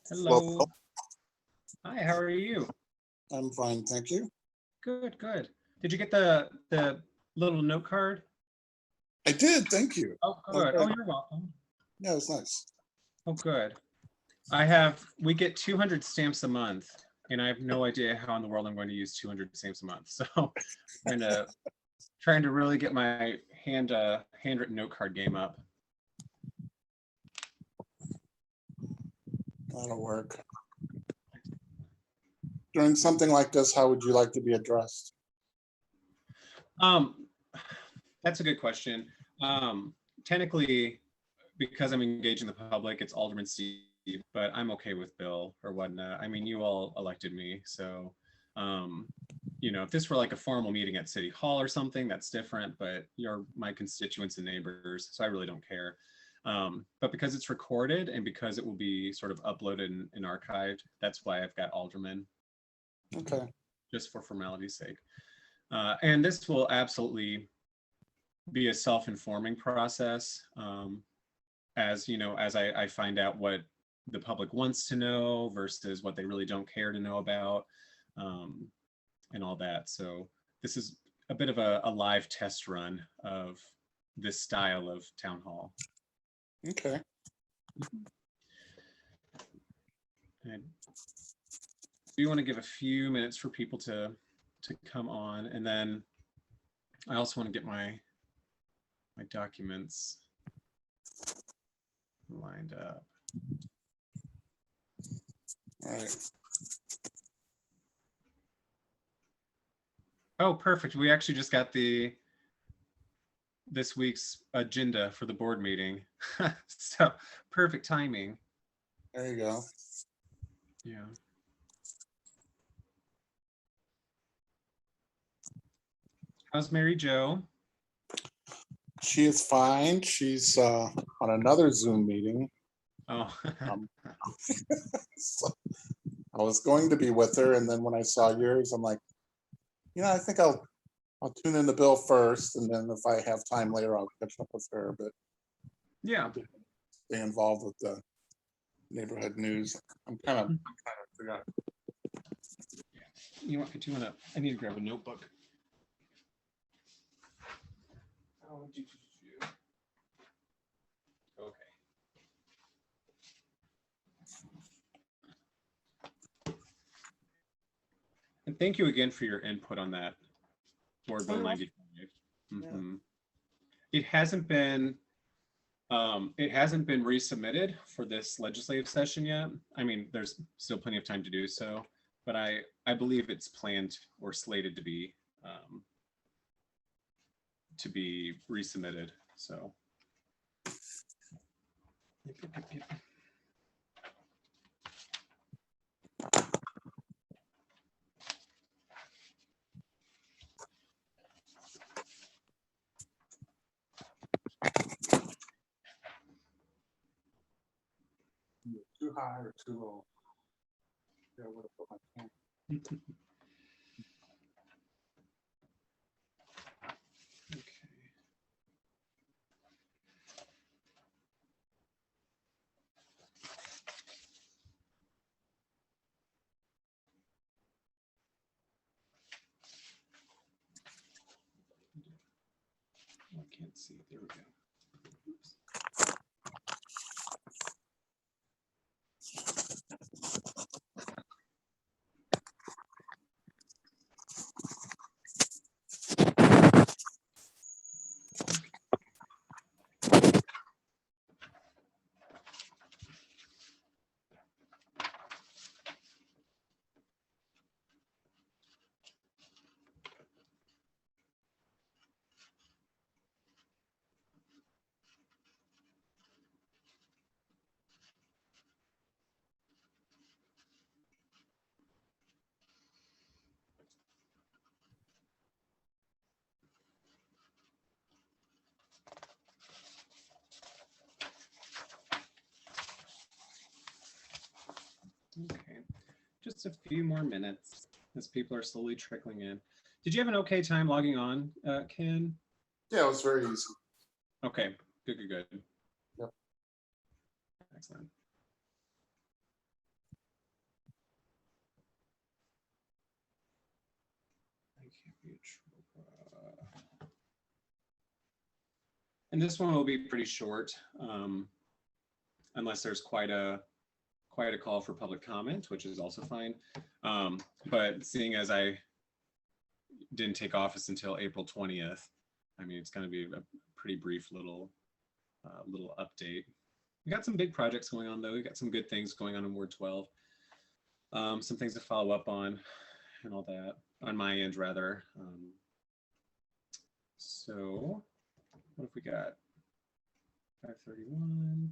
Hello. Well, Hi, how are you? I'm fine, thank you. Good, good. Did you get the little note card? I did, thank you. Oh, That was good. Oh, very, you're welcome. yeah, it was nice. Oh, good. We get 200 stamps a month, and I have no idea how in the world I'm going to use 200 stamps a month. So I'm trying to really get my handwritten note card game up. That'll work. During something like this, how would you like to be addressed? Um, that's a good question. Technically, because I'm engaging the public, it's Alderman Steve, but I'm okay with Bill or whatnot. I mean, you all elected me, so if this were like a formal meeting at City Hall or something, that's different. But you're my constituents and neighbors, so I really don't care. But because it's recorded and because it will be sort of uploaded and archived, that's why I've got Alderman, Okay, just for formality's sake. And this will absolutely be a self-informing process. As you know, as I find out what the public wants to know versus what they really don't care to know about, and all that. So this is a bit of a live test run of this style of town hall. okay. And we want to give a few minutes for people to come on, and then I also want to get my documents lined up. All right. Oh, perfect. We actually just got this week's agenda for the board meeting. So perfect timing. There you go. Yeah. How's Mary Jo? She is fine. She's on another Zoom meeting. Oh, So I was going to be with her, and then when I saw yours, I'm like, I think I'll tune in to Bill first, and then if I have time later, I'll catch up with her. But yeah. stay involved with the neighborhood news. I'm kind of forgot. Do you want to? I need to grab a notebook. Okay. And thank you again for your input on that Board Bill 95. Mm-hmm. It hasn't been resubmitted for this legislative session yet. I mean, there's still plenty of time to do so, but I believe it's planned or slated to be resubmitted. So. Yep. Too high or too low? Yeah, what put my phone. Okay. I can't see. There we go. Oops. Okay, just a few more minutes as people are slowly trickling in. Did you have an okay time logging on, Ken? Yeah, it was very easy. Okay, good. Yep. Excellent. can't be a tropa. And this one will be pretty short, unless there's quite a call for public comment, which is also fine. But seeing as I didn't take office until April 20th, I mean, it's going to be a pretty brief little update. We got some big projects going on, though. We got some good things going on in Ward 12. Some things to follow up on and all that, on my end, rather. So what have we got? 5:31.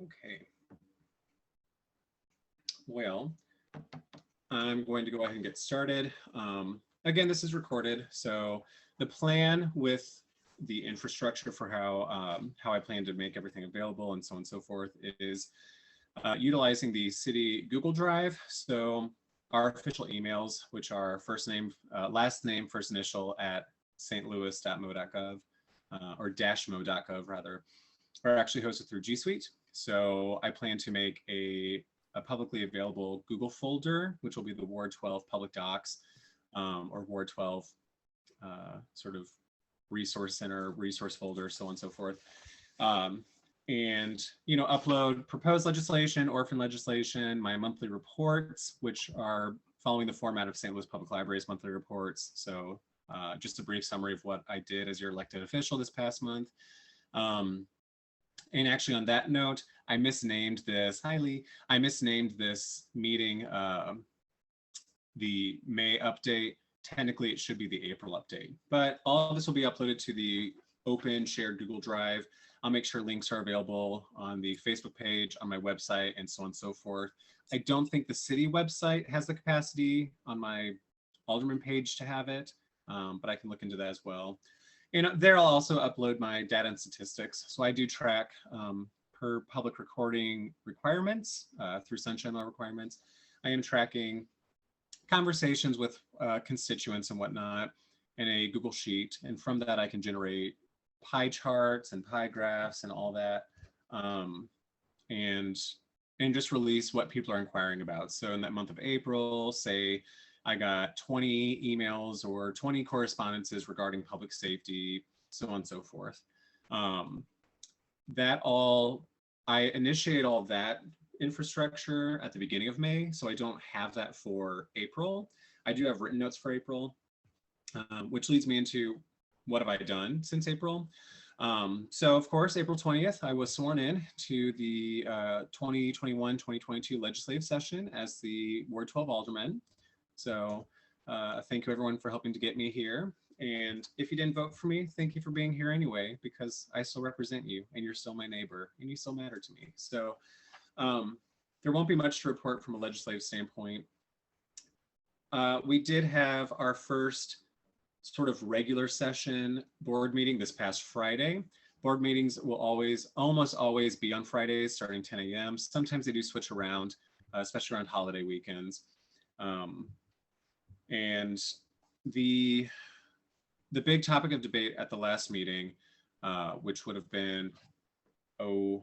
Okay. Well, I'm going to go ahead and get started. Again, this is recorded, so the plan with the infrastructure for how I plan to make everything available and so on and so forth is utilizing the city Google Drive. So our official emails, which are first name, last name, first initial at stlouis.mo.gov or -mo.gov rather, are actually hosted through G Suite. So I plan to make a publicly available Google folder, which will be the Ward 12 public docs or Ward 12 sort of resource center, resource folder, so on and so forth. And, you know, upload proposed legislation, orphan legislation, my monthly reports, which are following the format of St. Louis Public Library's monthly reports. So just a brief summary of what I did as your elected official this past month. And actually on that note, I misnamed this, I misnamed this meeting the May update. Technically, it should be the April update, but all of this will be uploaded to the open shared Google Drive. I'll make sure links are available on the Facebook page, on my website, and so on and so forth. I don't think the city website has the capacity on my Alderman page to have it, but I can look into that as well. And there I'll also upload my data and statistics. So I do track per public recording requirements through Sunshine Law requirements. I am tracking conversations with constituents and whatnot in a Google Sheet. And from that, I can generate pie charts and pie graphs and all that. And just release what people are inquiring about. So in that month of April, say, I got 20 emails or 20 correspondences regarding public safety, so on and so forth. I initiate all that infrastructure at the beginning of May, so I don't have that for April. I do have written notes for April, which leads me into what have I done since April. So of course, April 20th, I was sworn in to the 2021-2022 legislative session as the Ward 12 Alderman. So thank you everyone for helping to get me here. And if you didn't vote for me, thank you for being here anyway, because I still represent you and you're still my neighbor and you still matter to me. So there won't be much to report from a legislative standpoint. We did have our first sort of regular session board meeting this past Friday. Board meetings will almost always be on Fridays starting 10 a.m. Sometimes they do switch around, especially around holiday weekends. And the big topic of debate at the last meeting, which would have been, the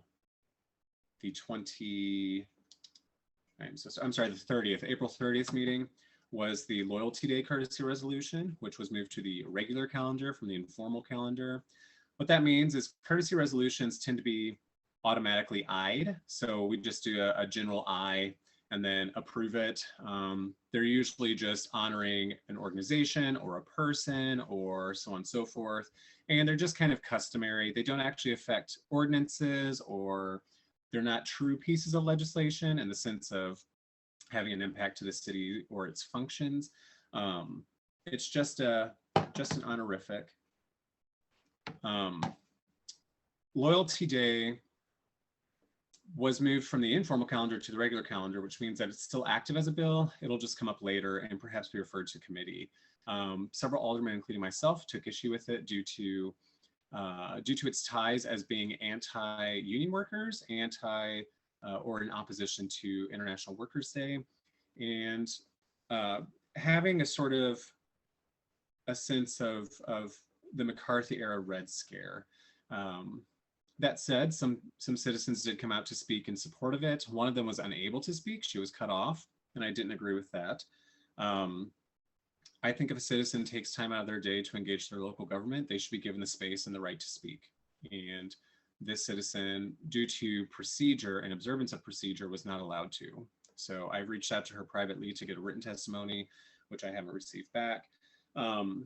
30th, April 30th meeting, was the Loyalty Day Courtesy Resolution, which was moved to the regular calendar from the informal calendar. What that means is courtesy resolutions tend to be automatically ayed. So we just do a general aye and then approve it. They're usually just honoring an organization or a person or so on and so forth. And they're just kind of customary. They don't actually affect ordinances, or they're not true pieces of legislation in the sense of having an impact to the city or its functions. It's just an honorific. Loyalty Day was moved from the informal calendar to the regular calendar, which means that it's still active as a bill. It'll just come up later and perhaps be referred to committee. Several aldermen, including myself, took issue with it due to its ties as being anti-union workers, or in opposition to International Workers' Day, and having a sort of a sense of the McCarthy era Red Scare. That said, some citizens did come out to speak in support of it. One of them was unable to speak. She was cut off, and I didn't agree with that. I think if a citizen takes time out of their day to engage their local government, they should be given the space and the right to speak. And this citizen, due to procedure and observance of procedure, was not allowed to. So I've reached out to her privately to get a written testimony, which I haven't received back. The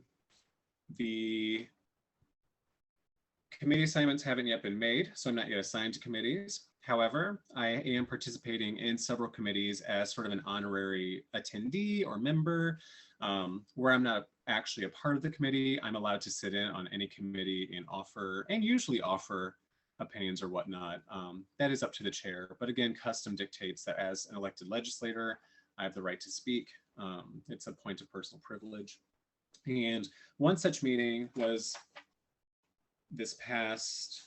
committee assignments haven't yet been made, so I'm not yet assigned to committees. However, I am participating in several committees as sort of an honorary attendee or member, where I'm not actually a part of the committee. I'm allowed to sit in on any committee and usually offer opinions or whatnot. That is up to the chair. But again, custom dictates that as an elected legislator, I have the right to speak. It's a point of personal privilege. And one such meeting was this past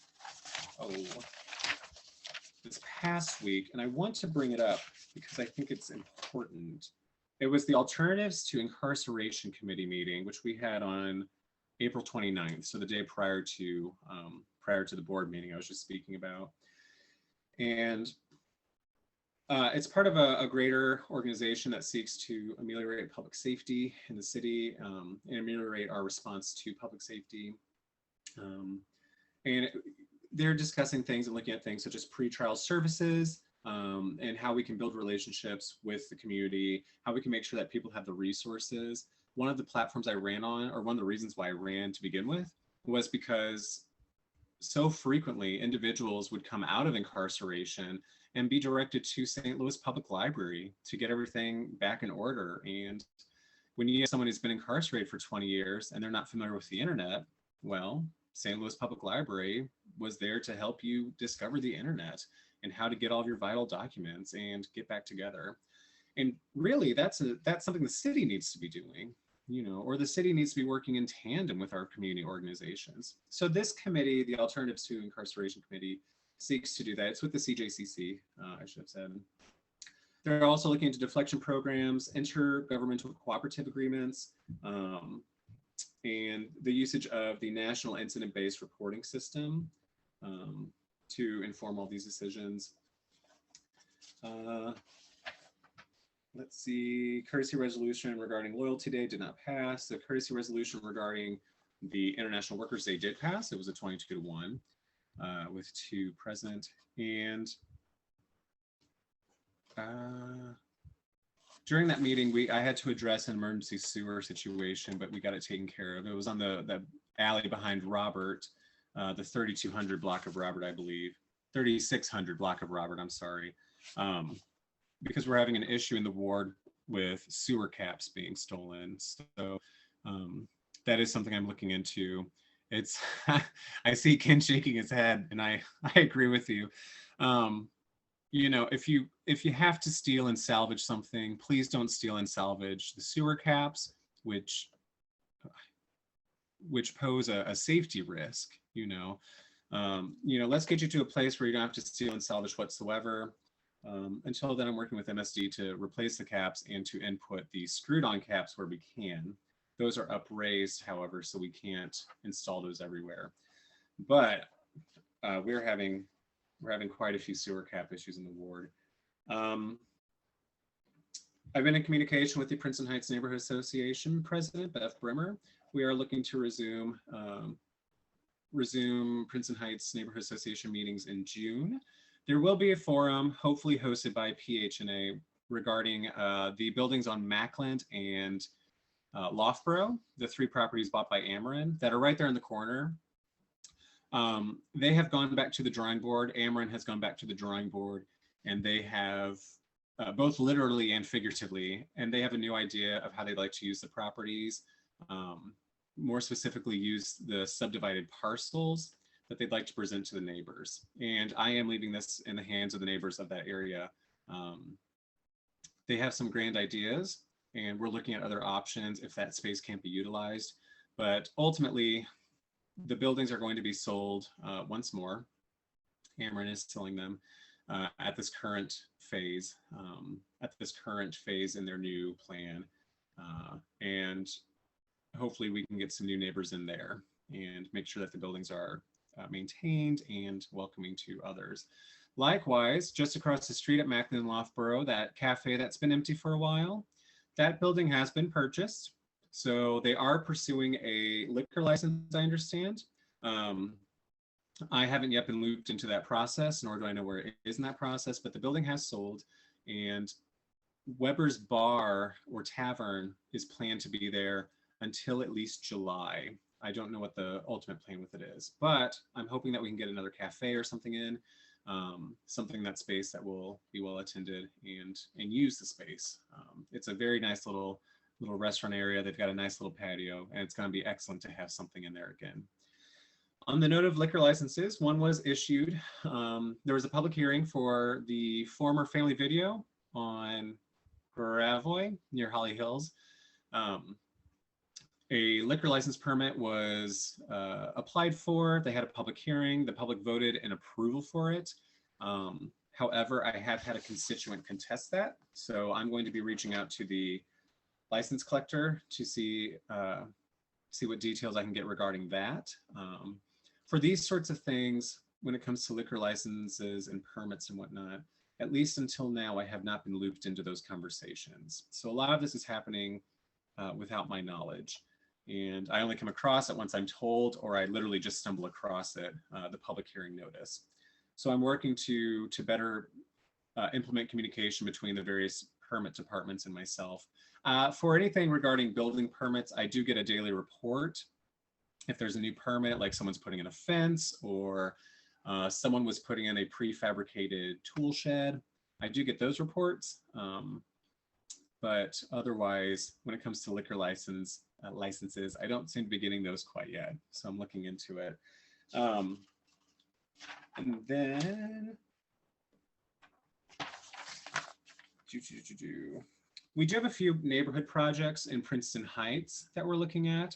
week, and I want to bring it up because I think it's important. It was the Alternatives to Incarceration Committee meeting, which we had on April 29th, so the day prior to the board meeting I was just speaking about. And it's part of a greater organization that seeks to ameliorate public safety in the city, and ameliorate our response to public safety. And they're discussing things and looking at things such as pretrial services, and how we can build relationships with the community, how we can make sure that people have the resources. One of the platforms I ran on, or one of the reasons why I ran to begin with, was because so frequently individuals would come out of incarceration and be directed to St. Louis Public Library to get everything back in order. And when you have someone who's been incarcerated for 20 years and they're not familiar with the internet, well, St. Louis Public Library was there to help you discover the internet and how to get all of your vital documents and get back together. And really, that's something the city needs to be doing, or the city needs to be working in tandem with our community organizations. So this committee, the Alternatives to Incarceration Committee, seeks to do that. It's with the CJCC, I should have said. They're also looking into deflection programs, intergovernmental cooperative agreements, and the usage of the National Incident-Based Reporting System to inform all these decisions. Let's see, courtesy resolution regarding Loyalty Day did not pass. The courtesy resolution regarding the International Workers' Day did pass. It was a 22-1 with 2 present. And during that meeting, I had to address an emergency sewer situation, but we got it taken care of. It was on the alley behind Robert, the 3200 block of Robert, I believe. 3600 block of Robert, I'm sorry. Because we're having an issue in the ward with sewer caps being stolen. So that is something I'm looking into. It's, I see Ken shaking his head, and I agree with you. If you have to steal and salvage something, please don't steal and salvage the sewer caps, which pose a safety risk. Let's get you to a place where you don't have to steal and salvage whatsoever. Until then, I'm working with MSD to replace the caps and to input the screwed-on caps where we can. Those are upraised, however, so we can't install those everywhere. But we're having quite a few sewer cap issues in the ward. I've been in communication with the Princeton Heights Neighborhood Association President, Beth Brimmer. We are looking to resume Princeton Heights Neighborhood Association meetings in June. There will be a forum, hopefully hosted by PHNA, regarding the buildings on Mackland and Loughborough, the 3 properties bought by Ameren that are right there in the corner. They have gone back to the drawing board. Ameren has gone back to the drawing board, and they have both literally and figuratively, and they have a new idea of how they'd like to use the properties, more specifically use the subdivided parcels that they'd like to present to the neighbors. And I am leaving this in the hands of the neighbors of that area. They have some grand ideas. and we're looking at other options if that space can't be utilized. But ultimately, the buildings are going to be sold once more. Ameren is selling them at this current phase, in their new plan. And hopefully we can get some new neighbors in there and make sure that the buildings are maintained and welcoming to others. Likewise, just across the street at Macklin and Loughborough, that cafe that's been empty for a while, that building has been purchased. So they are pursuing a liquor license, I understand. I haven't yet been looped into that process, nor do I know where it is in that process, but the building has sold, and Weber's Bar or Tavern is planned to be there until at least July. I don't know what the ultimate plan with it is, but I'm hoping that we can get another cafe or something in, something in that space that will be well attended and use the space. It's a very nice little restaurant area. They've got a nice little patio, and it's going to be excellent to have something in there again. On the note of liquor licenses, one was issued. There was a public hearing for the former Family Video on Gravois near Holly Hills. A liquor license permit was applied for. They had a public hearing. The public voted in approval for it. However, I have had a constituent contest that. So I'm going to be reaching out to the license collector to see what details I can get regarding that. For these sorts of things, when it comes to liquor licenses and permits and whatnot, at least until now, I have not been looped into those conversations. So a lot of this is happening without my knowledge. And I only come across it once I'm told, or I literally just stumble across it, the public hearing notice. So I'm working to better implement communication between the various permit departments and myself. For anything regarding building permits, I do get a daily report. If there's a new permit, like someone's putting in a fence or someone was putting in a prefabricated tool shed, I do get those reports. But otherwise, when it comes to liquor licenses, I don't seem to be getting those quite yet. So I'm looking into it. And then, we do have a few neighborhood projects in Princeton Heights that we're looking at.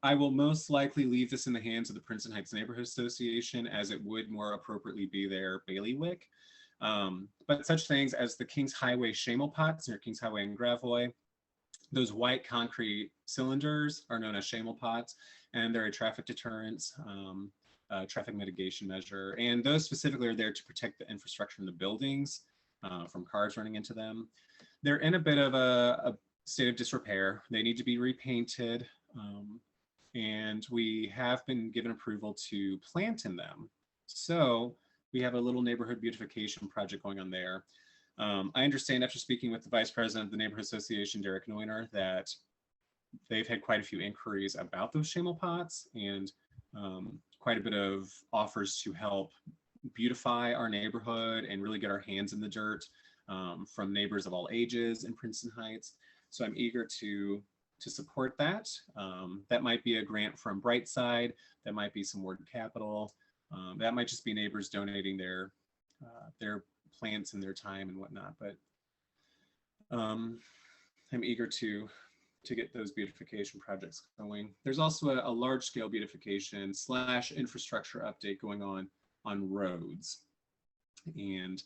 I will most likely leave this in the hands of the Princeton Heights Neighborhood Association, as it would more appropriately be their bailiwick. But such things as the Kings Highway Shamel pots near Kings Highway and Gravois, those white concrete cylinders are known as Shamel pots, and they're a traffic deterrence, traffic mitigation measure. And those specifically are there to protect the infrastructure in the buildings from cars running into them. They're in a bit of a state of disrepair. They need to be repainted. And we have been given approval to plant in them. So we have a little neighborhood beautification project going on there. I understand after speaking with the Vice President of the Neighborhood Association, Derek Neuner, that they've had quite a few inquiries about those Shamel pots and quite a bit of offers to help beautify our neighborhood and really get our hands in the dirt from neighbors of all ages in Princeton Heights. So I'm eager to support that. That might be a grant from Brightside. That might be some Ward Capital. That might just be neighbors donating their plants and their time and whatnot. But I'm eager to get those beautification projects going. There's also a large scale beautification / infrastructure update going on roads. And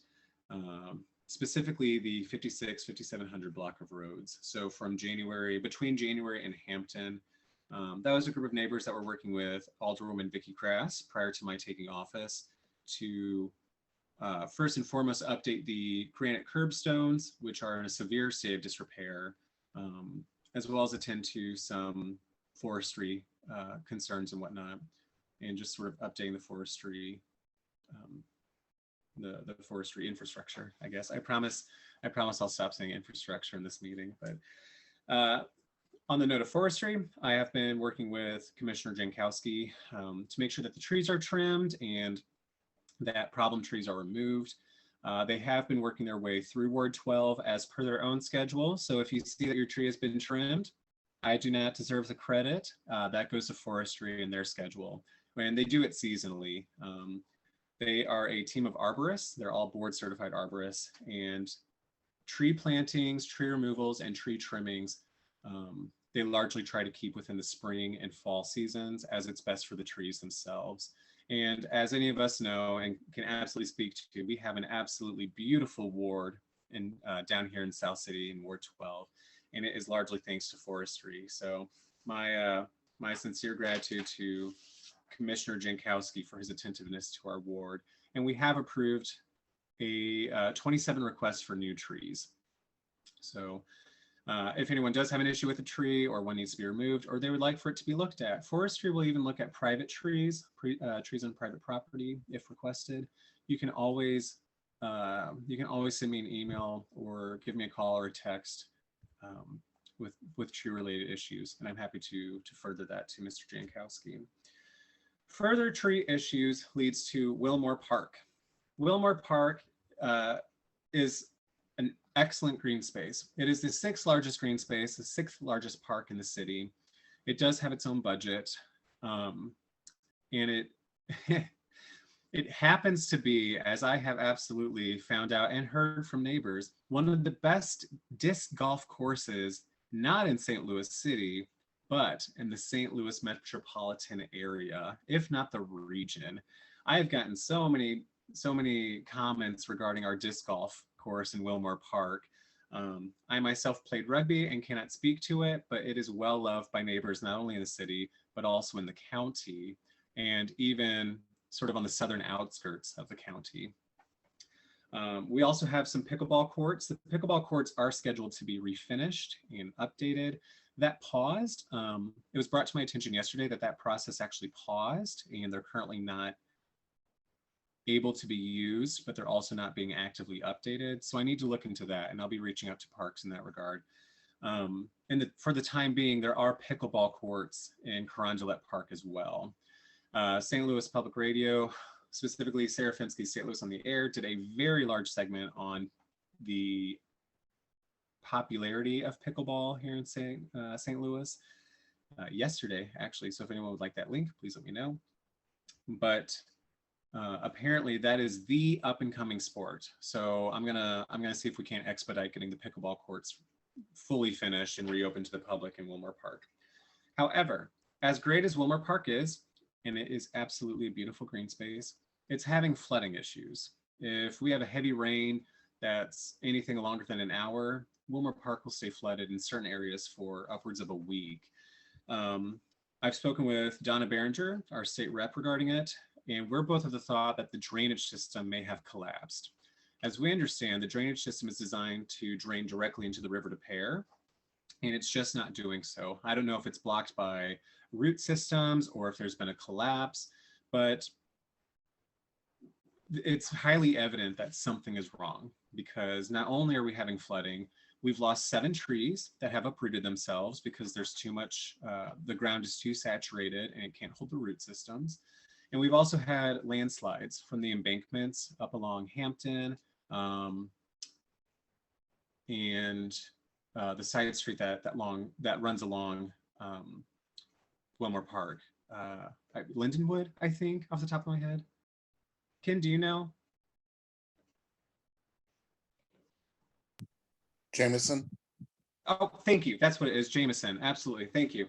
specifically the 5700 block of roads. So from between January and Hampton, that was a group of neighbors that were working with Alderwoman Vicky Crass prior to my taking office to first and foremost update the granite curbstones, which are in a severe state of disrepair, as well as attend to some forestry concerns and whatnot, and just sort of updating the forestry the forestry infrastructure, I guess. I promise I'll stop saying infrastructure in this meeting. But on the note of forestry, I have been working with Commissioner Jankowski to make sure that the trees are trimmed and that problem trees are removed. They have been working their way through Ward 12 as per their own schedule. So if you see that your tree has been trimmed, I do not deserve the credit. That goes to forestry and their schedule. And they do it seasonally. They are a team of arborists. They're all board certified arborists, and tree plantings, tree removals, and tree trimmings, they largely try to keep within the spring and fall seasons as it's best for the trees themselves. And as any of us know and can absolutely speak to, we have an absolutely beautiful ward in down here in South City in Ward 12, and it is largely thanks to forestry. So my sincere gratitude to Commissioner Jankowski for his attentiveness to our ward. And we have approved a 27 requests for new trees. So if anyone does have an issue with a tree or one needs to be removed or they would like for it to be looked at, forestry will even look at private trees, trees on private property if requested. You can always send me an email or give me a call or a text with tree related issues, and I'm happy to further that to Mr. Jankowski. Further tree issues leads to Wilmore Park. Wilmore Park is an excellent green space. It is the 6th largest green space, the 6th largest park in the city. It does have its own budget, and it it happens to be, as I have absolutely found out and heard from neighbors, one of the best disc golf courses, not in St. Louis City, but in the St. Louis metropolitan area, if not the region. I have gotten so many comments regarding our disc golf course in Wilmore Park. I myself played rugby and cannot speak to it, but it is well loved by neighbors, not only in the city, but also in the county, and even sort of on the southern outskirts of the county. We also have some pickleball courts. The pickleball courts are scheduled to be refinished and updated. That paused. It was brought to my attention yesterday that that process actually paused, and they're currently not able to be used, but they're also not being actively updated. So I need to look into that, and I'll be reaching out to parks in that regard. For the time being, there are pickleball courts in Carondelet Park as well. St. Louis Public Radio, specifically Sarah Finsky's St. Louis on the Air, did a very large segment on the popularity of pickleball here in St. Louis yesterday, actually. So if anyone would like that link, please let me know. But apparently that is the up and coming sport. So I'm gonna see if we can't expedite getting the pickleball courts fully finished and reopened to the public in Wilmore Park. However, as great as Wilmore Park is, and it is absolutely a beautiful green space, it's having flooding issues. If we have a heavy rain that's anything longer than an hour, Wilmore Park will stay flooded in certain areas for upwards of a week. I've spoken with Donna Behringer, our state rep, regarding it, and we're both of the thought that the drainage system may have collapsed. As we understand, the drainage system is designed to drain directly into the River des Peres, and it's just not doing so. I don't know if it's blocked by root systems or if there's been a collapse, but it's highly evident that something is wrong, because not only are we having flooding, we've lost 7 trees that have uprooted themselves because there's too much, the ground is too saturated and it can't hold the root systems. And we've also had landslides from the embankments up along Hampton and the side street that runs along Wilmore Park. Lindenwood, I think, off the top of my head. Ken, do you know? Jameson. Oh, thank you. That's what it is, Jameson. Absolutely, thank you.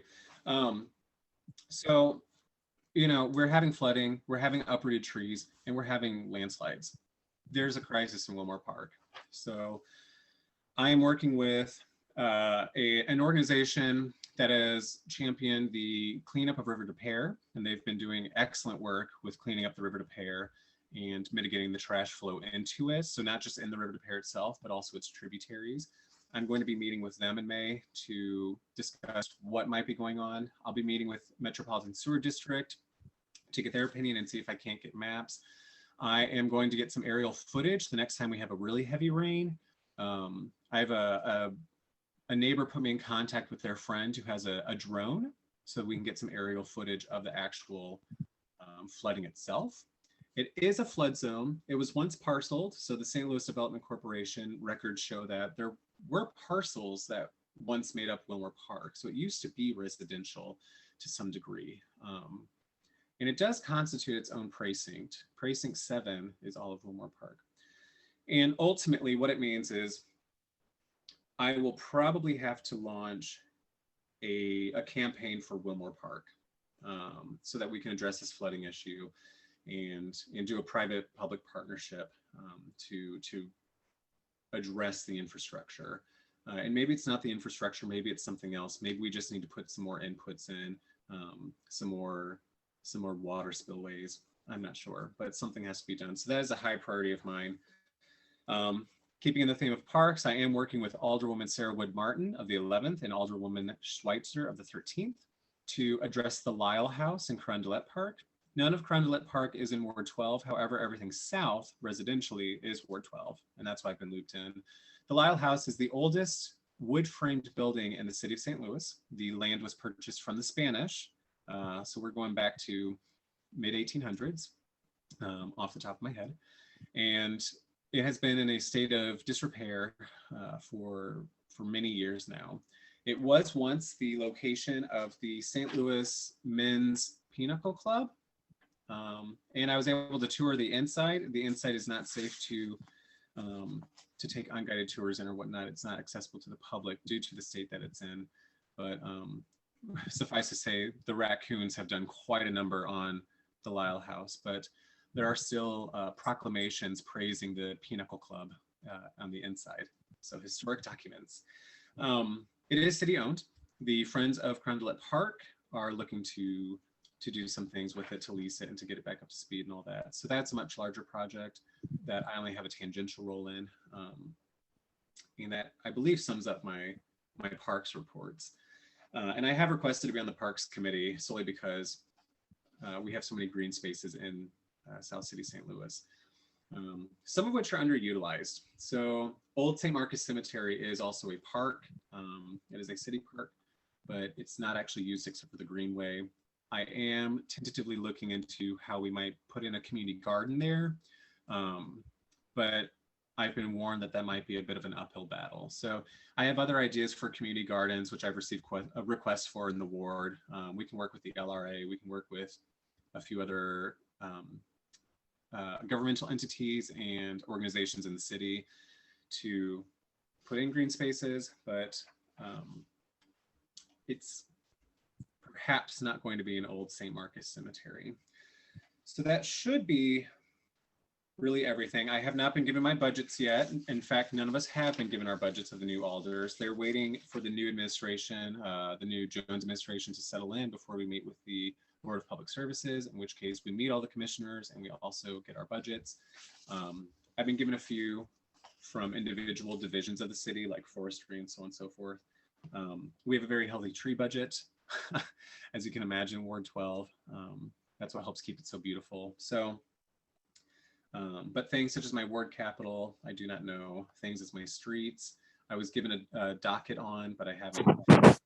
So, you know, we're having flooding, we're having uprooted trees, and we're having landslides. There's a crisis in Wilmore Park. So I am working with an organization that has championed the cleanup of River des Peres, and they've been doing excellent work with cleaning up the River des Peres and mitigating the trash flow into it. So not just in the River des Peres itself, but also its tributaries. I'm going to be meeting with them in May to discuss what might be going on. I'll be meeting with Metropolitan Sewer District to get their opinion and see if I can't get maps. I am going to get some aerial footage the next time we have a really heavy rain. I have a neighbor put me in contact with their friend who has a drone, so we can get some aerial footage of the actual flooding itself. It is a flood zone. It was once parceled, so the St. Louis Development Corporation records show that there were parcels that once made up Wilmore Park. So it used to be residential to some degree. And it does constitute its own precinct. Precinct 7 is all of Wilmore Park. And ultimately what it means is I will probably have to launch a campaign for Wilmore Park, so that we can address this flooding issue and do a private public partnership, to address the infrastructure. And maybe it's not the infrastructure, maybe it's something else. Maybe we just need to put some more inputs in, some more water spillways. I'm not sure, but something has to be done. So that is a high priority of mine. Keeping in the theme of parks, I am working with Alderwoman Sarah Wood Martin of the 11th and Alderwoman Schweitzer of the 13th to address the Lyle House in Carondelet Park. None of Carondelet Park is in Ward 12. However, everything south residentially is Ward 12, and that's why I've been looped in. The Lyle House is the oldest wood-framed building in the city of St. Louis. The land was purchased from the Spanish, so we're going back to mid-1800s, off the top of my head. And it has been in a state of disrepair for many years now. It was once the location of the St. Louis Men's Pinochle Club. And I was able to tour the inside. The inside is not safe to take unguided tours in or whatnot. It's not accessible to the public due to the state that it's in. But suffice to say, the raccoons have done quite a number on the Lyle House, but there are still proclamations praising the Pinochle Club on the inside. So historic documents. It is city owned. The Friends of Carondelet Park are looking to do some things with it, to lease it and to get it back up to speed and all that. So that's a much larger project that I only have a tangential role in. And that, I believe, sums up my parks reports. And I have requested to be on the Parks Committee solely because we have so many green spaces in South City, St. Louis, some of which are underutilized. So Old St. Marcus Cemetery is also a park. It is a city park, but it's not actually used except for the greenway. I am tentatively looking into how we might put in a community garden there, but I've been warned that that might be a bit of an uphill battle. So I have other ideas for community gardens, which I've received a request for in the ward. We can work with the LRA. We can work with a few other governmental entities and organizations in the city to put in green spaces, but it's perhaps not going to be an Old St. Marcus Cemetery. So that should be really everything. I have not been given my budgets yet. In fact, none of us have been given our budgets of the new alders. They're waiting for the new administration, the new Jones administration, to settle in before we meet with the Board of Public Services, in which case we meet all the commissioners and we also get our budgets. I've been given a few from individual divisions of the city, like forestry and so on and so forth. We have a very healthy tree budget, as you can imagine, Ward 12. That's what helps keep it so beautiful. So, but things such as my ward capital, I do not know. Things as my streets, I was given a docket on, but I haven't.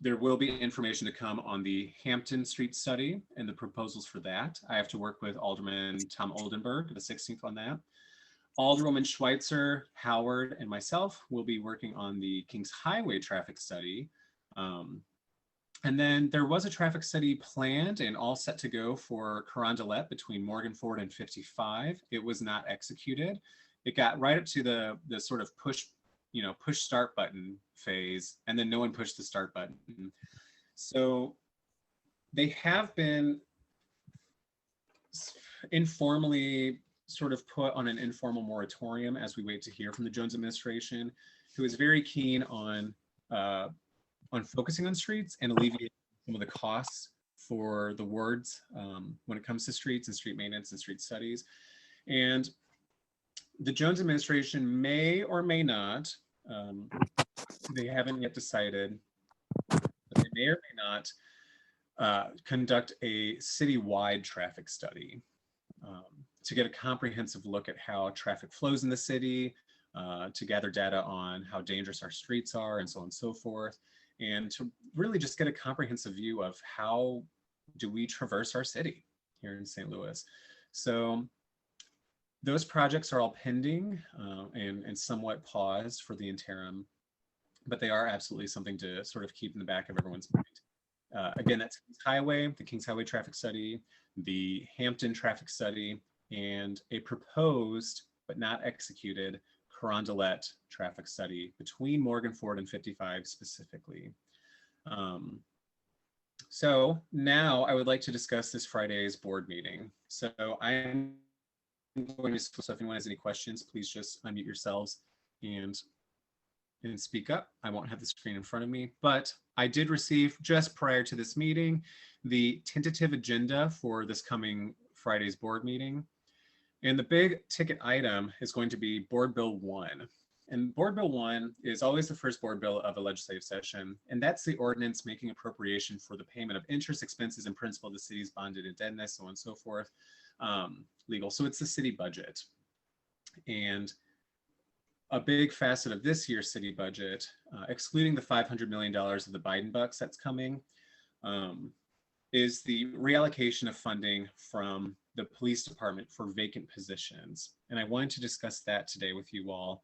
There will be information to come on the Hampton Street study and the proposals for that. I have to work with Alderman Tom Oldenburg, the 16th, on that. Alderwoman Schweitzer, Howard, and myself will be working on the Kings Highway traffic study. And then there was a traffic study planned and all set to go for Carondelet between Morgan Ford and 55. It was not executed. It got right up to the sort of push start button phase, and then no one pushed the start button. So they have been informally sort of put on an informal moratorium as we wait to hear from the Jones administration, who is very keen on focusing on streets and alleviating some of the costs for the wards when it comes to streets and street maintenance and street studies. And the Jones administration may or may not, they haven't yet decided, but they may or may not conduct a citywide traffic study to get a comprehensive look at how traffic flows in the city, to gather data on how dangerous our streets are and so on and so forth, and to really just get a comprehensive view of how do we traverse our city here in St. Louis. So those projects are all pending and somewhat paused for the interim, but they are absolutely something to sort of keep in the back of everyone's mind. Again, that's Kings Highway, the Kings Highway traffic study, the Hampton traffic study, and a proposed but not executed Carondelet traffic study between Morgan Ford and 55 specifically. So now I would like to discuss this Friday's board meeting. So I'm going to, so if anyone has any questions, please just unmute yourselves and speak up. I won't have the screen in front of me, but I did receive just prior to this meeting the tentative agenda for this coming Friday's board meeting. And the big ticket item is going to be Board Bill 1. And Board Bill 1 is always the first board bill of a legislative session. And that's the ordinance making appropriation for the payment of interest, expenses, and principal of the city's bonded indebtedness, so on and so forth, legal. So it's the city budget. And a big facet of this year's city budget, excluding the $500 million of the Biden bucks that's coming, is the reallocation of funding from the police department for vacant positions. And I wanted to discuss that today with you all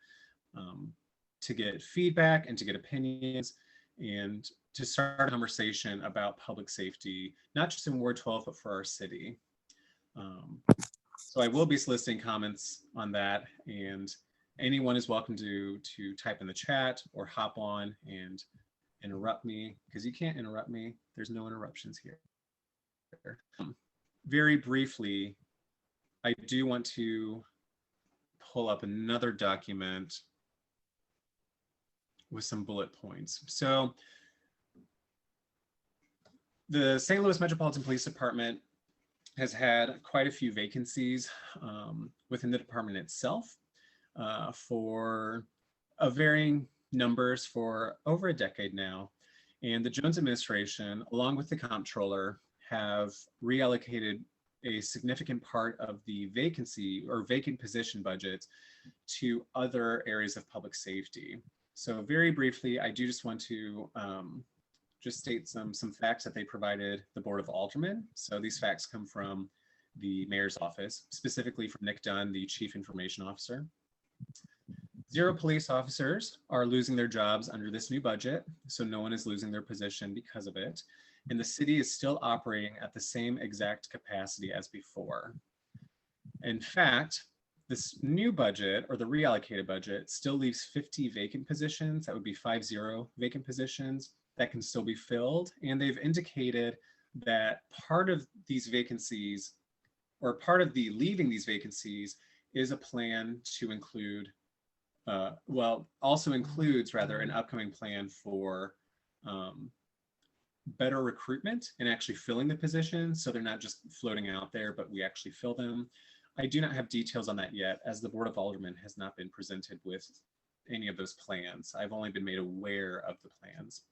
to get feedback and to get opinions and to start a conversation about public safety, not just in Ward 12, but for our city. So I will be soliciting comments on that, and anyone is welcome to type in the chat or hop on and interrupt me, because you can't interrupt me. There's no interruptions here. Very briefly, I do want to pull up another document with some bullet points. So the St. Louis Metropolitan Police Department has had quite a few vacancies within the department itself for varying numbers for over a decade now. And the Jones administration, along with the comptroller, have reallocated a significant part of the vacancy or vacant position budget to other areas of public safety. So very briefly, I do just want to just state some facts that they provided the Board of Aldermen. So these facts come from the mayor's office, specifically from Nick Dunn, the chief information officer. 0 police officers are losing their jobs under this new budget, so no one is losing their position because of it. And the city is still operating at the same exact capacity as before. In fact, this new budget, or the reallocated budget, still leaves 50 vacant positions. That would be 50 vacant positions that can still be filled. And they've indicated that part of these vacancies, or part of the leaving these vacancies, is a plan to include, also includes rather an upcoming plan for better recruitment and actually filling the positions, so they're not just floating out there, but we actually fill them. I do not have details on that yet, as the Board of Aldermen has not been presented with any of those plans. I've only been made aware of the plans.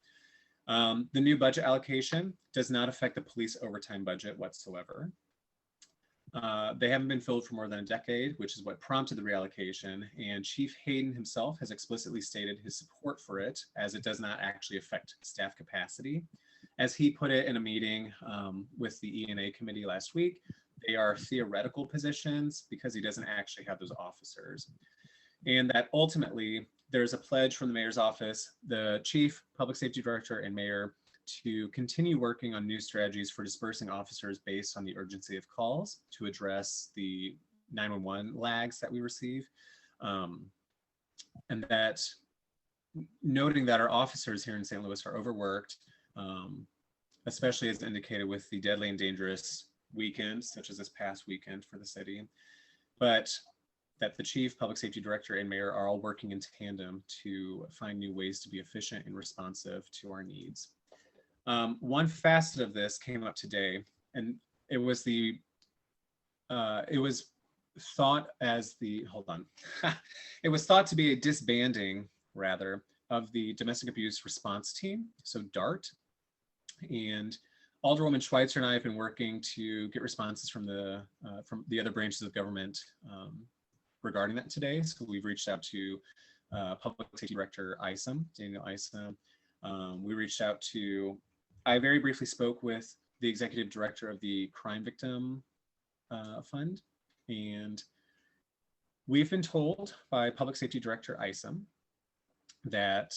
The new budget allocation does not affect the police overtime budget whatsoever. They haven't been filled for more than a decade, which is what prompted the reallocation, and Chief Hayden himself has explicitly stated his support for it, as it does not actually affect staff capacity. As he put it in a meeting with the E&A committee last week, they are theoretical positions because he doesn't actually have those officers. And that ultimately there's a pledge from the mayor's office, the chief, public safety director, and mayor to continue working on new strategies for dispersing officers based on the urgency of calls to address the 911 lags that we receive. And that noting that our officers here in St. Louis are overworked, especially as indicated with the deadly and dangerous weekends, such as this past weekend for the city, but that the chief, public safety director, and mayor are all working in tandem to find new ways to be efficient and responsive to our needs. One facet of this came up today, and it was thought as the, hold on, it was thought to be a disbanding, rather, of the domestic abuse response team, so DART. And Alderwoman Schweitzer and I have been working to get responses from the other branches of government regarding that today. So we've reached out to Public Safety Director Isom, Daniel Isom. We reached out to, I very briefly spoke with the executive director of the Crime Victim Fund, and we've been told by Public Safety Director Isom that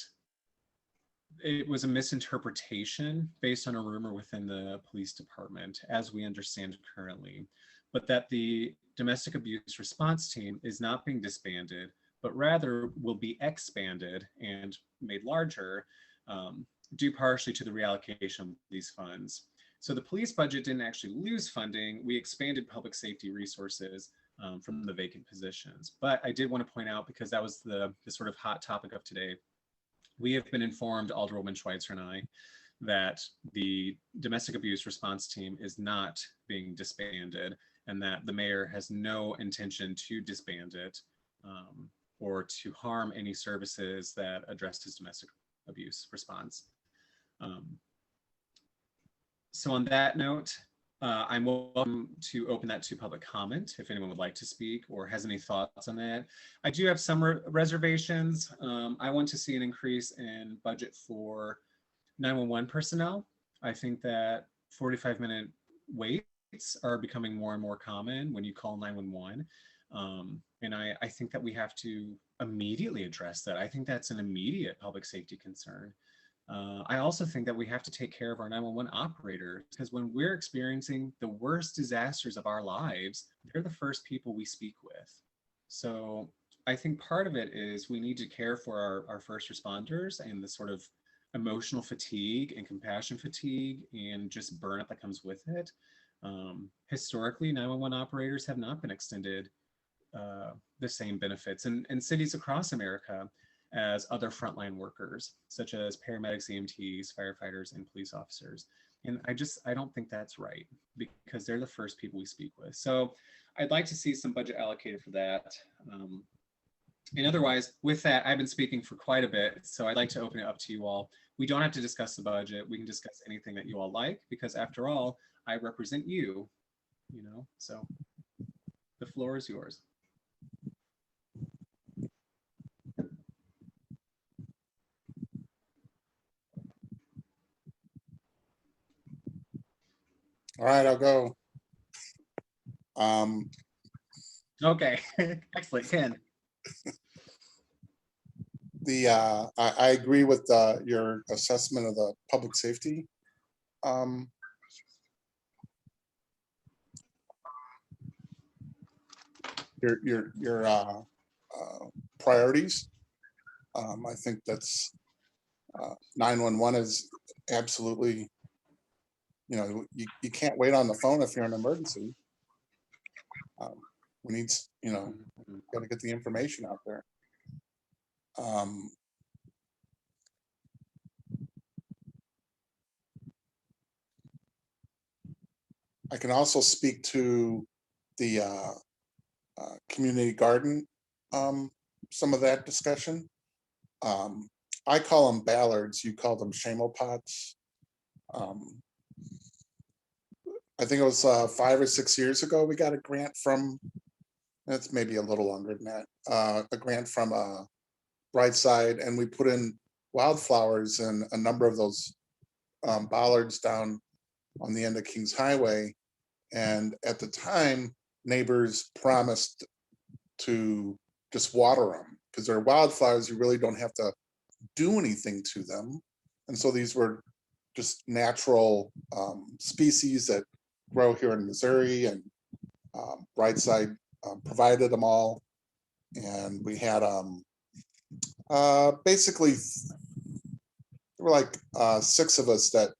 it was a misinterpretation based on a rumor within the police department, as we understand currently, but that the domestic abuse response team is not being disbanded, but rather will be expanded and made larger due partially to the reallocation of these funds. So the police budget didn't actually lose funding. We expanded public safety resources from the vacant positions. But I did want to point out, because that was the sort of hot topic of today, we have been informed, Alderwoman Schweitzer and I, that the domestic abuse response team is not being disbanded, and that the mayor has no intention to disband it or to harm any services that address his domestic abuse response. So on that note, I'm welcome to open that to public comment if anyone would like to speak or has any thoughts on that. I do have some reservations. I want to see an increase in budget for 911 personnel. I think that 45-minute waits are becoming more and more common when you call 911. And I think that we have to immediately address that. I think that's an immediate public safety concern. I also think that we have to take care of our 911 operators, because when we're experiencing the worst disasters of our lives, they're the first people we speak with. So I think part of it is we need to care for our first responders and the sort of emotional fatigue and compassion fatigue and just burnout that comes with it. Historically, 911 operators have not been extended the same benefits in cities across America as other frontline workers, such as paramedics, EMTs, firefighters, and police officers. And I don't think that's right, because they're the first people we speak with. So I'd like to see some budget allocated for that. And otherwise, with that, I've been speaking for quite a bit, so I'd like to open it up to you all. We don't have to discuss the budget. We can discuss anything that you all like, because after all, I represent you, so the floor is yours. All right, I'll go. Okay, excellent, Ken. I agree with your assessment of the public safety. Your priorities. I think that's 911 is absolutely, you can't wait on the phone if you're in an emergency. We need, got to get the information out there. I can also speak to the community garden, some of that discussion. I call them ballards, you call them shamo pots. I think it was 5 or 6 years ago, we got a grant from, that's maybe a little longer than that, a grant from Brightside, and we put in wildflowers and a number of those bollards down on the end of Kings Highway. And at the time, neighbors promised to just water them, because they're wildflowers, you really don't have to do anything to them. And so these were just natural species that grow here in Missouri, and Brightside provided them all. And we had basically, there were like 6 of us that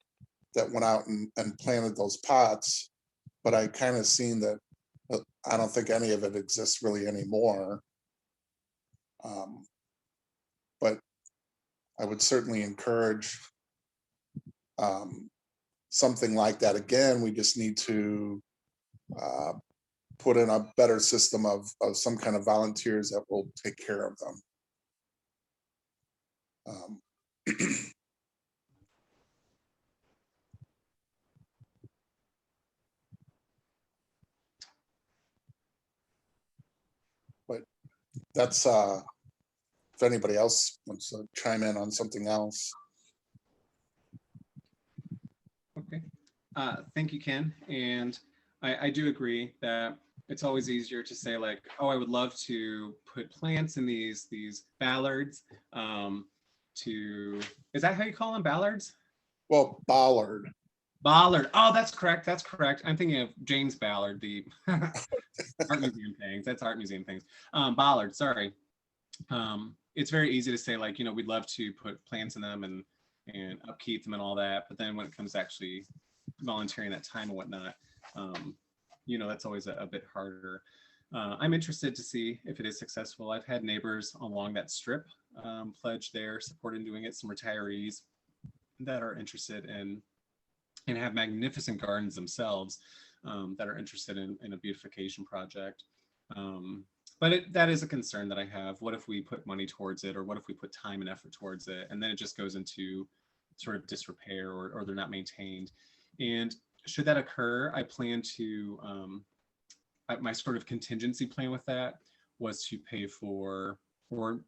went out and planted those pots, but I kind of seen that I don't think any of it exists really anymore. But I would certainly encourage something like that. Again, we just need to put in a better system of some kind of volunteers that will take care of them. But that's if anybody else wants to chime in on something else. Okay, thank you, Ken. And I do agree that it's always easier to say like, oh, I would love to put plants in these ballards. Is that how you call them, ballards? Well, bollard. Ballard. Oh, that's correct. That's correct. I'm thinking of James Ballard, the art museum things. That's art museum things. Ballard, sorry. it's very easy to say like, we'd love to put plants in them and upkeep them and all that. But then when it comes to actually volunteering that time and whatnot, that's always a bit harder. I'm interested to see if it is successful. I've had neighbors along that strip pledge their support in doing it, some retirees that are interested in and have magnificent gardens themselves, that are interested in a beautification project. But that is a concern that I have. What if we put money towards it, or what if we put time and effort towards it, and then it just goes into sort of disrepair, or they're not maintained? And should that occur, I plan to, my sort of contingency plan with that was to pay for, or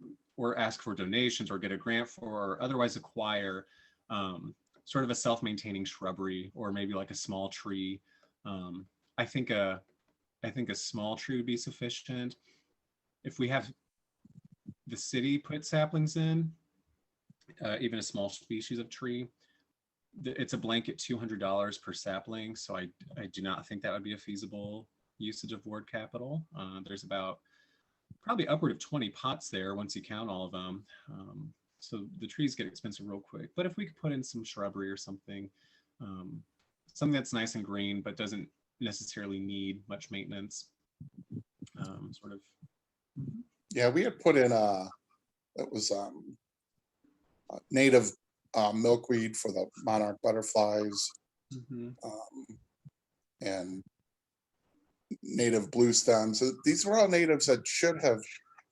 ask for donations, or get a grant for, or otherwise acquire sort of a self-maintaining shrubbery, or maybe like a small tree. I think a small tree would be sufficient. If we have the city put saplings in, even a small species of tree, it's a blanket $200 per sapling. So I do not think that would be a feasible usage of ward capital. There's about probably upward of 20 pots there once you count all of them. So the trees get expensive real quick. But if we could put in some shrubbery or something, something that's nice and green but doesn't necessarily need much maintenance, sort of. Yeah, we had put in it was native milkweed for the monarch butterflies, and native blue stems. So these were all natives that should have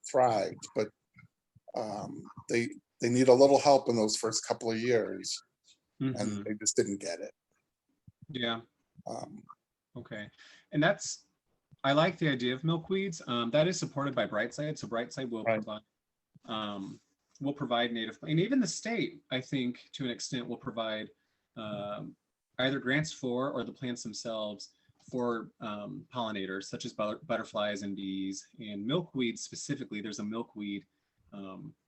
thrived, but they need a little help in those first couple of years, and they just didn't get it. Yeah. Okay. And I like the idea of milkweeds. That is supported by Brightside. So Brightside will provide native, and even the state, I think, to an extent, will provide either grants for, or the plants themselves for pollinators, such as butterflies and bees. And milkweed specifically, there's a milkweed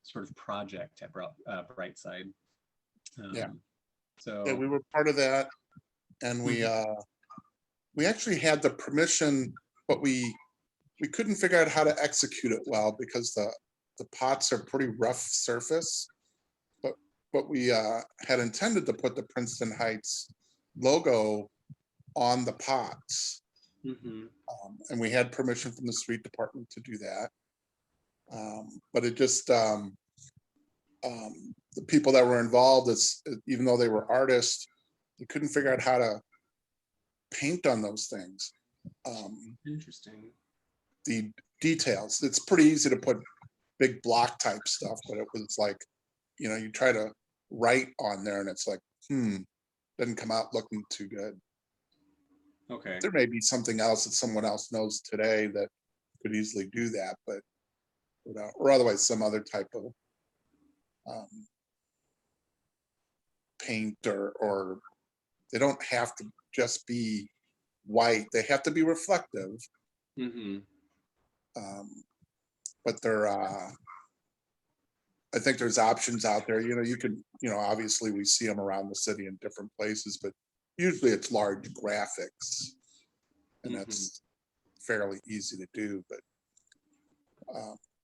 sort of project at Brightside. So yeah, we were part of that, and we actually had the permission, but we couldn't figure out how to execute it well, because the pots are pretty rough surface. But we had intended to put the Princeton Heights logo on the pots, and we had permission from the street department to do that. But it just the people that were involved, even though they were artists, they couldn't figure out how to paint on those things. Interesting. The details, it's pretty easy to put big block type stuff, but it was like, you try to write on there and it's like, doesn't come out looking too good. Okay. There may be something else that someone else knows today that could easily do that, but or otherwise some other type of paint, or they don't have to just be white, they have to be reflective. But I think there's options out there. You can, obviously we see them around the city in different places, but usually it's large graphics, and that's fairly easy to do. But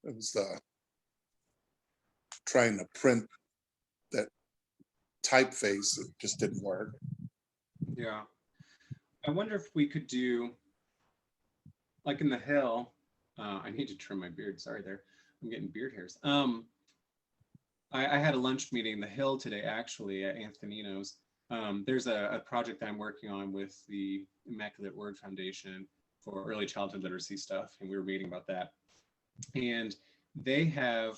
it was trying to print that typeface, it just didn't work. Yeah. I wonder if we could do, like in the Hill, I need to trim my beard. Sorry there. I'm getting beard hairs. I had a lunch meeting in the Hill today, actually, at Anthonino's. There's a project that I'm working on with the Immaculate Word Foundation for early childhood literacy stuff, and we were meeting about that. And they have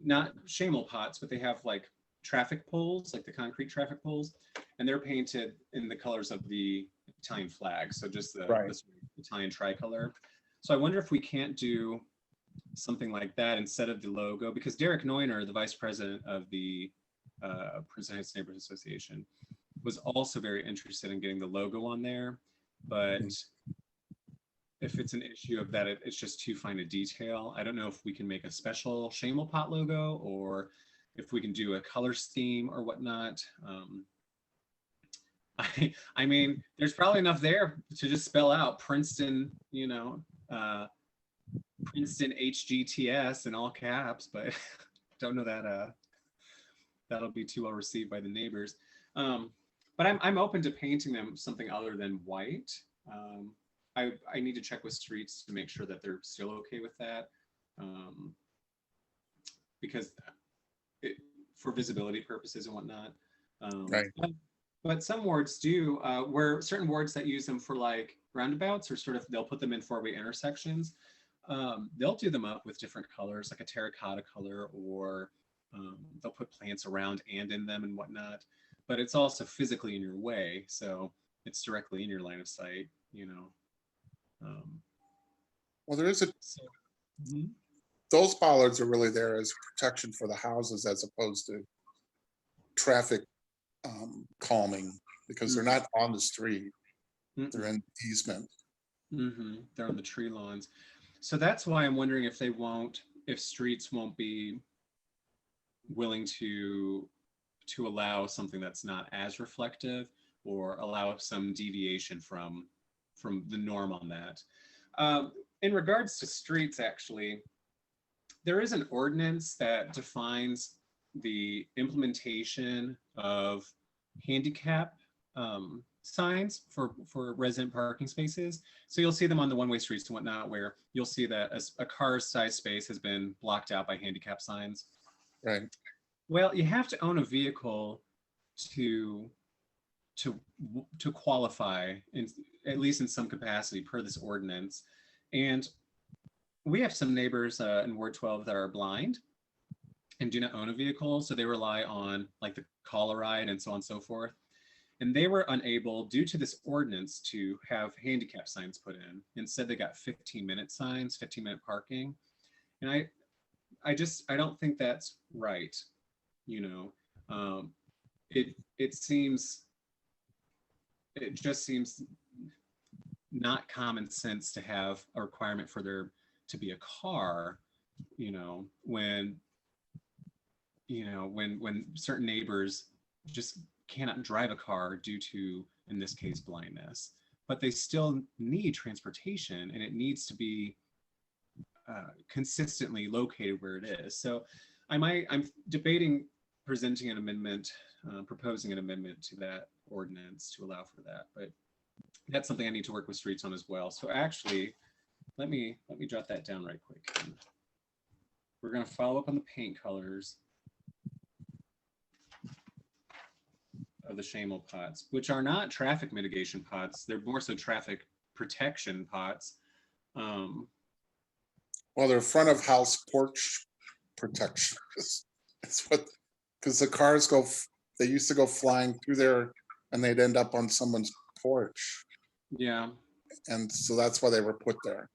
not shamel pots, but they have like traffic poles, like the concrete traffic poles, and they're painted in the colors of the Italian flag. So just the Italian tricolor. So I wonder if we can't do something like that instead of the logo, because Derek Neuner, the vice president of the Princeton Heights Neighborhood Association, was also very interested in getting the logo on there. But if it's an issue of that, it's just too fine a detail. I don't know if we can make a special shamel pot logo, or if we can do a color scheme or whatnot. I mean, there's probably enough there to just spell out Princeton, instant HGTS in all caps, but don't know that that'll be too well received by the neighbors. But I'm open to painting them something other than white. I need to check with streets to make sure that they're still okay with that, because for visibility purposes and whatnot. Right. But some wards do, where certain wards that use them for like roundabouts or sort of, they'll put them in four-way intersections. They'll do them up with different colors, like a terracotta color, or they'll put plants around and in them and whatnot. But it's also physically in your way, so it's directly in your line of sight, you know. Well, there is a, So, mhm. those bollards are really there as protection for the houses as opposed to traffic calming, because they're not on the street, they're in easement. They're on the tree lawns. So that's why I'm wondering if if streets won't be willing to allow something that's not as reflective, or allow some deviation from the norm on that. In regards to streets, actually, there is an ordinance that defines the implementation of handicap signs for resident parking spaces. So you'll see them on the one-way streets and whatnot, where you'll see that a car's size space has been blocked out by handicap signs. Right. Well, you have to own a vehicle to qualify, at least in some capacity, per this ordinance. And we have some neighbors in Ward 12 that are blind and do not own a vehicle, so they rely on like the call a ride and so on and so forth. And they were unable, due to this ordinance, to have handicap signs put in. Instead, they got 15-minute signs, 15-minute parking. And I don't think that's right. You know, it just seems not common sense to have a requirement for there to be a car, you know, when certain neighbors just cannot drive a car due to, in this case, blindness, but they still need transportation, and it needs to be consistently located where it is. So I'm debating presenting an amendment, proposing an amendment to that ordinance to allow for that, but that's something I need to work with streets on as well. So actually, let me jot that down right quick. We're going to follow up on the paint colors of the Shamel pots, which are not traffic mitigation pots. They're more so traffic protection pots. Well, they're front of house porch protection. It's what, because the cars they used to go flying through there and they'd end up on someone's porch. Yeah. And so that's why they were put there.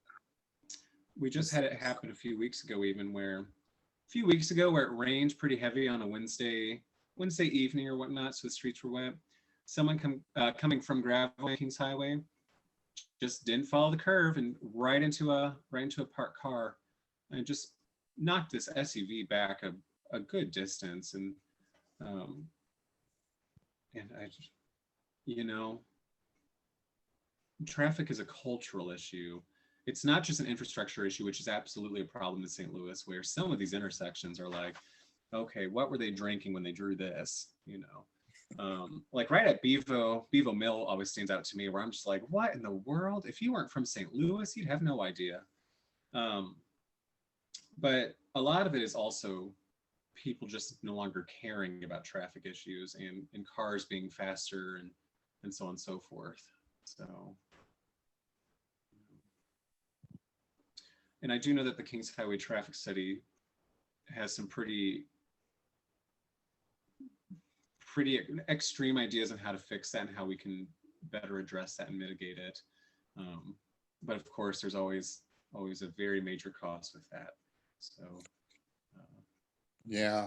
We just had it happen a few weeks ago, where it rained pretty heavy on a Wednesday evening or whatnot, so the streets were wet. Someone coming from gravel Kings Highway just didn't follow the curve and right into a parked car, and just knocked this SUV back a good distance. And I just, traffic is a cultural issue. It's not just an infrastructure issue, which is absolutely a problem in St. Louis, where some of these intersections are like, okay, what were they drinking when they drew this? Like right at Bevo Mill always stands out to me, where I'm just like, what in the world? If you weren't from St. Louis, you'd have no idea. But a lot of it is also people just no longer caring about traffic issues and cars being faster and so on and so forth. So, and I do know that the Kings Highway traffic study has some pretty extreme ideas on how to fix that and how we can better address that and mitigate it. But of course, there's always a very major cost with that. So, yeah.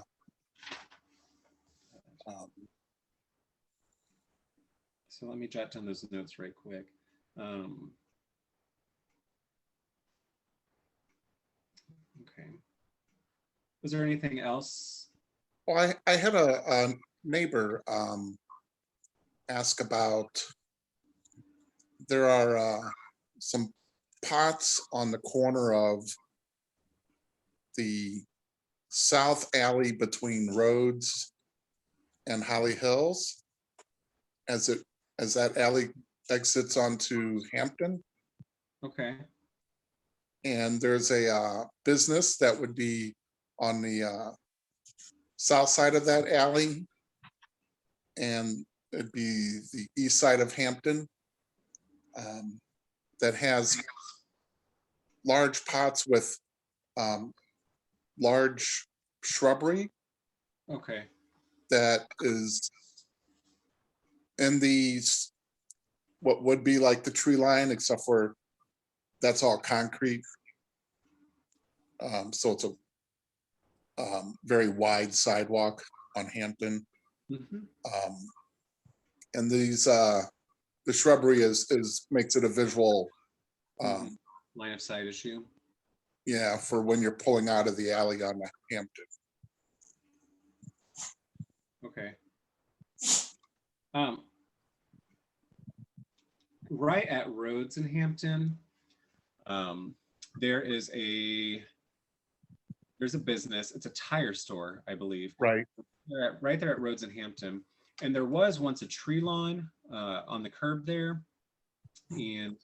So let me jot down those notes right quick. Okay. Was there anything else? Well, I had a neighbor ask about, there are some pots on the corner of the south alley between Rhodes and Holly Hills, as that alley exits onto Hampton. Okay. And there's a business that would be on the south side of that alley, and it'd be the east side of Hampton, that has large pots with large shrubbery Okay. that is in what would be like the tree line, except for that's all concrete. So it's a very wide sidewalk on Hampton. Mhm. And the shrubbery makes it a visual, Line of sight issue. yeah, for when you're pulling out of the alley on the Hampton. Okay. Right at Rhodes in Hampton, there's a business. It's a tire store, I believe. Right. Right there at Rhodes in Hampton. And there was once a tree lawn on the curb there. And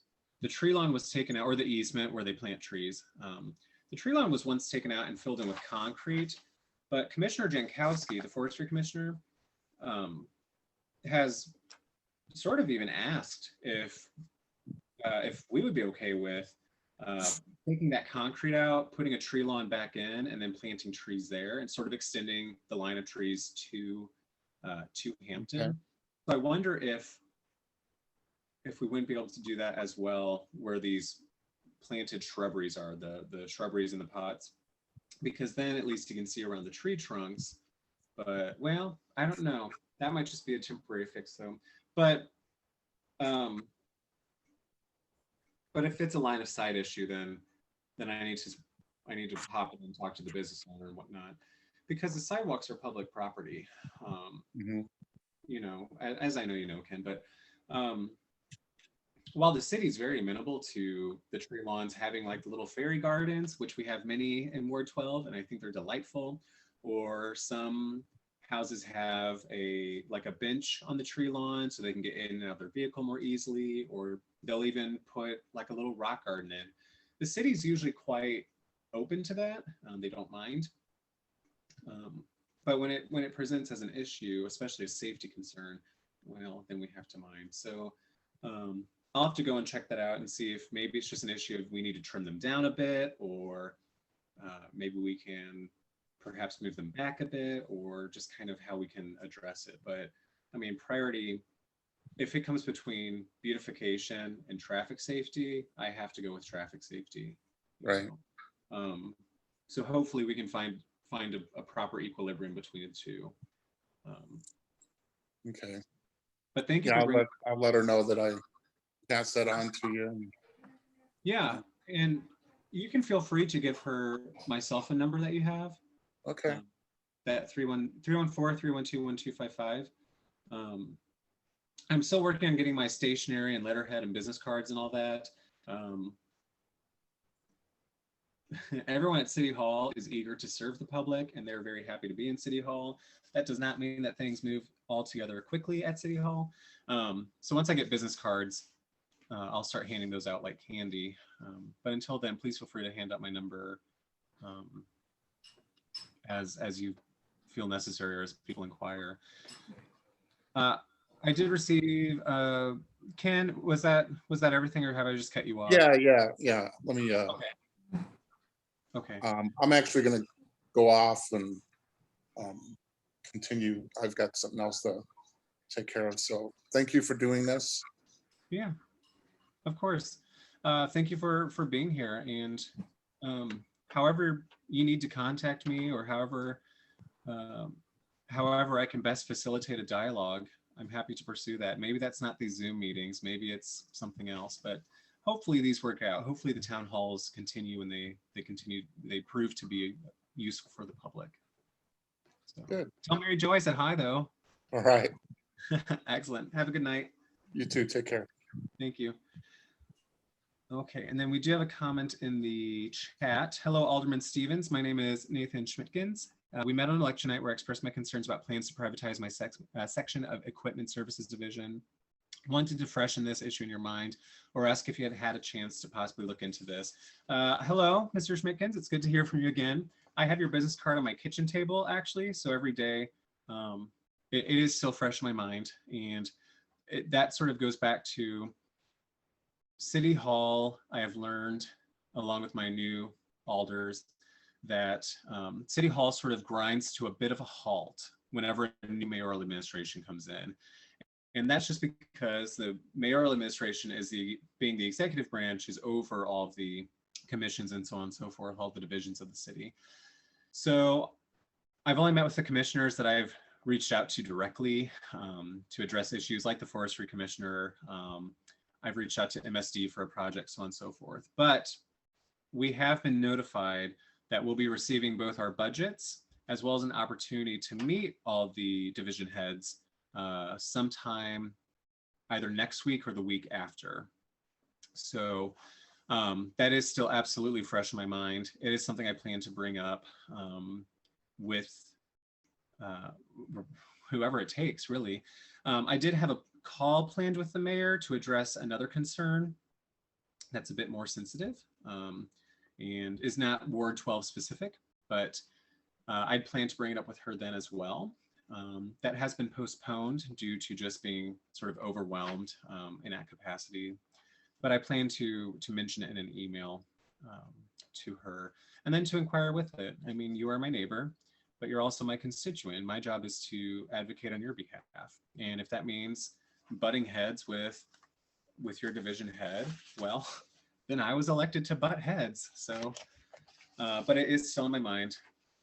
the tree lawn was taken out, or the easement where they plant trees. The tree lawn was once taken out and filled in with concrete. But Commissioner Jankowski, the forestry commissioner, has sort of even asked if we would be okay with taking that concrete out, putting a tree lawn back in, and then planting trees there, and sort of extending the line of trees to Hampton. Okay. So I wonder if we wouldn't be able to do that as well, where these planted shrubberies are, the shrubberies in the pots, because then at least you can see around the tree trunks. But well, I don't know. That might just be a temporary fix though. But if it's a line of sight issue, then I need to pop in and talk to the business owner and whatnot, because the sidewalks are public property. You know, as I know you know, Ken, but while the city's very amenable to the tree lawns having like the little fairy gardens, which we have many in Ward 12, and I think they're delightful, or some houses have a bench on the tree lawn so they can get in and out of their vehicle more easily, or they'll even put like a little rock garden in. The city's usually quite open to that. They don't mind. But when it presents as an issue, especially a safety concern, well, then we have to mind. So I'll have to go and check that out and see if maybe it's just an issue of we need to trim them down a bit, or maybe we can perhaps move them back a bit, or just kind of how we can address it. But I mean, priority, if it comes between beautification and traffic safety, I have to go with traffic safety. Right. So hopefully we can find a proper equilibrium between the two. Okay. But thank you Yeah, for bringing. I'll let her know that I pass that on to you. Yeah, and you can feel free to give her my cell phone number that you have. Okay. That 314-312-1255. I'm still working on getting my stationery and letterhead and business cards and all that. Everyone at City Hall is eager to serve the public, and they're very happy to be in City Hall. That does not mean that things move altogether quickly at City Hall. So once I get business cards, I'll start handing those out like candy. But until then, please feel free to hand out my number as you feel necessary, or as people inquire. I did receive, Ken, was that everything, or have I just cut you off? Yeah. Let me, Okay. I'm actually gonna go off and continue. I've got something else to take care of. So thank you for doing this. Yeah, of course. Thank you for being here. And however you need to contact me, or however I can best facilitate a dialogue, I'm happy to pursue that. Maybe that's not these Zoom meetings, maybe it's something else, but hopefully these work out. Hopefully the town halls continue, and they prove to be useful for the public. So, Good. tell Mary Jo I said hi though. All right. Excellent. Have a good night. You too. Take care. Thank you. Okay, and then we do have a comment in the chat. Hello, Alderman Stevens. My name is Nathan Schmidtkins. We met on election night where I expressed my concerns about plans to privatize my section of Equipment Services Division. Wanted to freshen this issue in your mind or ask if you had had a chance to possibly look into this. Hello, Mr. Schmidtkins. It's good to hear from you again. I have your business card on my kitchen table, actually. So every day, it is still fresh in my mind. And that sort of goes back to City Hall. I have learned, along with my new alders, that City Hall sort of grinds to a bit of a halt whenever a new mayoral administration comes in. And that's just because the mayoral administration is being the executive branch, is over all of the commissions and so on and so forth, all the divisions of the city. So I've only met with the commissioners that I've reached out to directly to address issues like the forestry commissioner. I've reached out to MSD for a project, so on and so forth. But we have been notified that we'll be receiving both our budgets as well as an opportunity to meet all the division heads sometime either next week or the week after. So that is still absolutely fresh in my mind. It is something I plan to bring up with whoever it takes, really. I did have a call planned with the mayor to address another concern that's a bit more sensitive and is not Ward 12 specific, but I'd plan to bring it up with her then as well. That has been postponed due to just being sort of overwhelmed in that capacity. But I plan to mention it in an email to her and then to inquire with it. I mean, you are my neighbor, but you're also my constituent. My job is to advocate on your behalf. And if that means butting heads with your division head, well, then I was elected to butt heads. So, but it is still in my mind.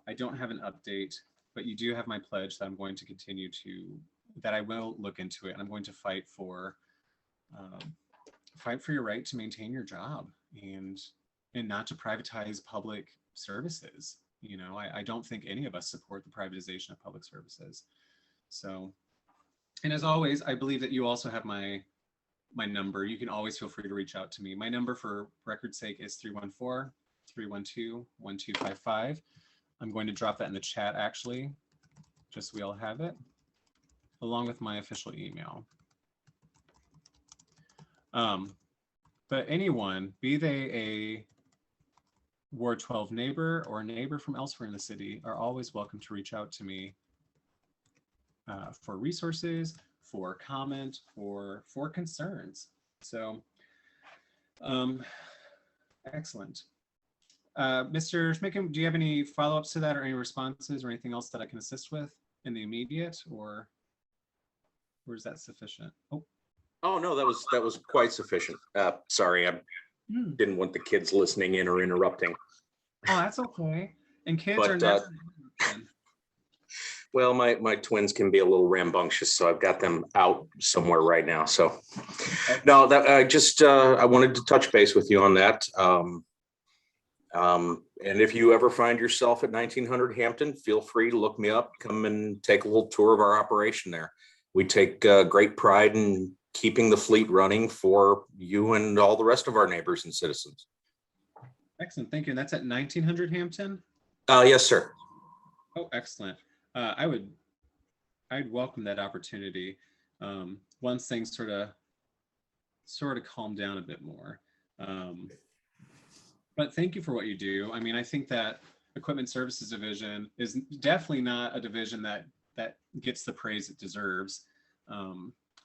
I don't have an update, but you do have my pledge that I'm going to continue that I will look into it, and I'm going to fight for your right to maintain your job and not to privatize public services. You know, I don't think any of us support the privatization of public services. So, and as always, I believe that you also have my number. You can always feel free to reach out to me. My number, for record's sake, is 314-312-1255. I'm going to drop that in the chat, actually, just so we all have it, along with my official email. But anyone, be they a Ward 12 neighbor or a neighbor from elsewhere in the city, are always welcome to reach out to me for resources, for comment, or for concerns. So, excellent. Mr. Schmidtkin, do you have any follow-ups to that or any responses or anything else that I can assist with in the immediate, or is that sufficient? Oh no, that was quite sufficient. Sorry, I didn't want the kids listening in or interrupting. Oh, that's okay. And kids are never. Well, my twins can be a little rambunctious, so I've got them out somewhere right now. So, no, that I wanted to touch base with you on that. And if you ever find yourself at 1900 Hampton, feel free to look me up. Come and take a little tour of our operation there. We take great pride in keeping the fleet running for you and all the rest of our neighbors and citizens. Excellent, thank you. And that's at 1900 Hampton? Yes, sir. Oh, excellent. I'd welcome that opportunity once things sort of calm down a bit more. But thank you for what you do. I mean, I think that Equipment Services Division is definitely not a division that gets the praise it deserves,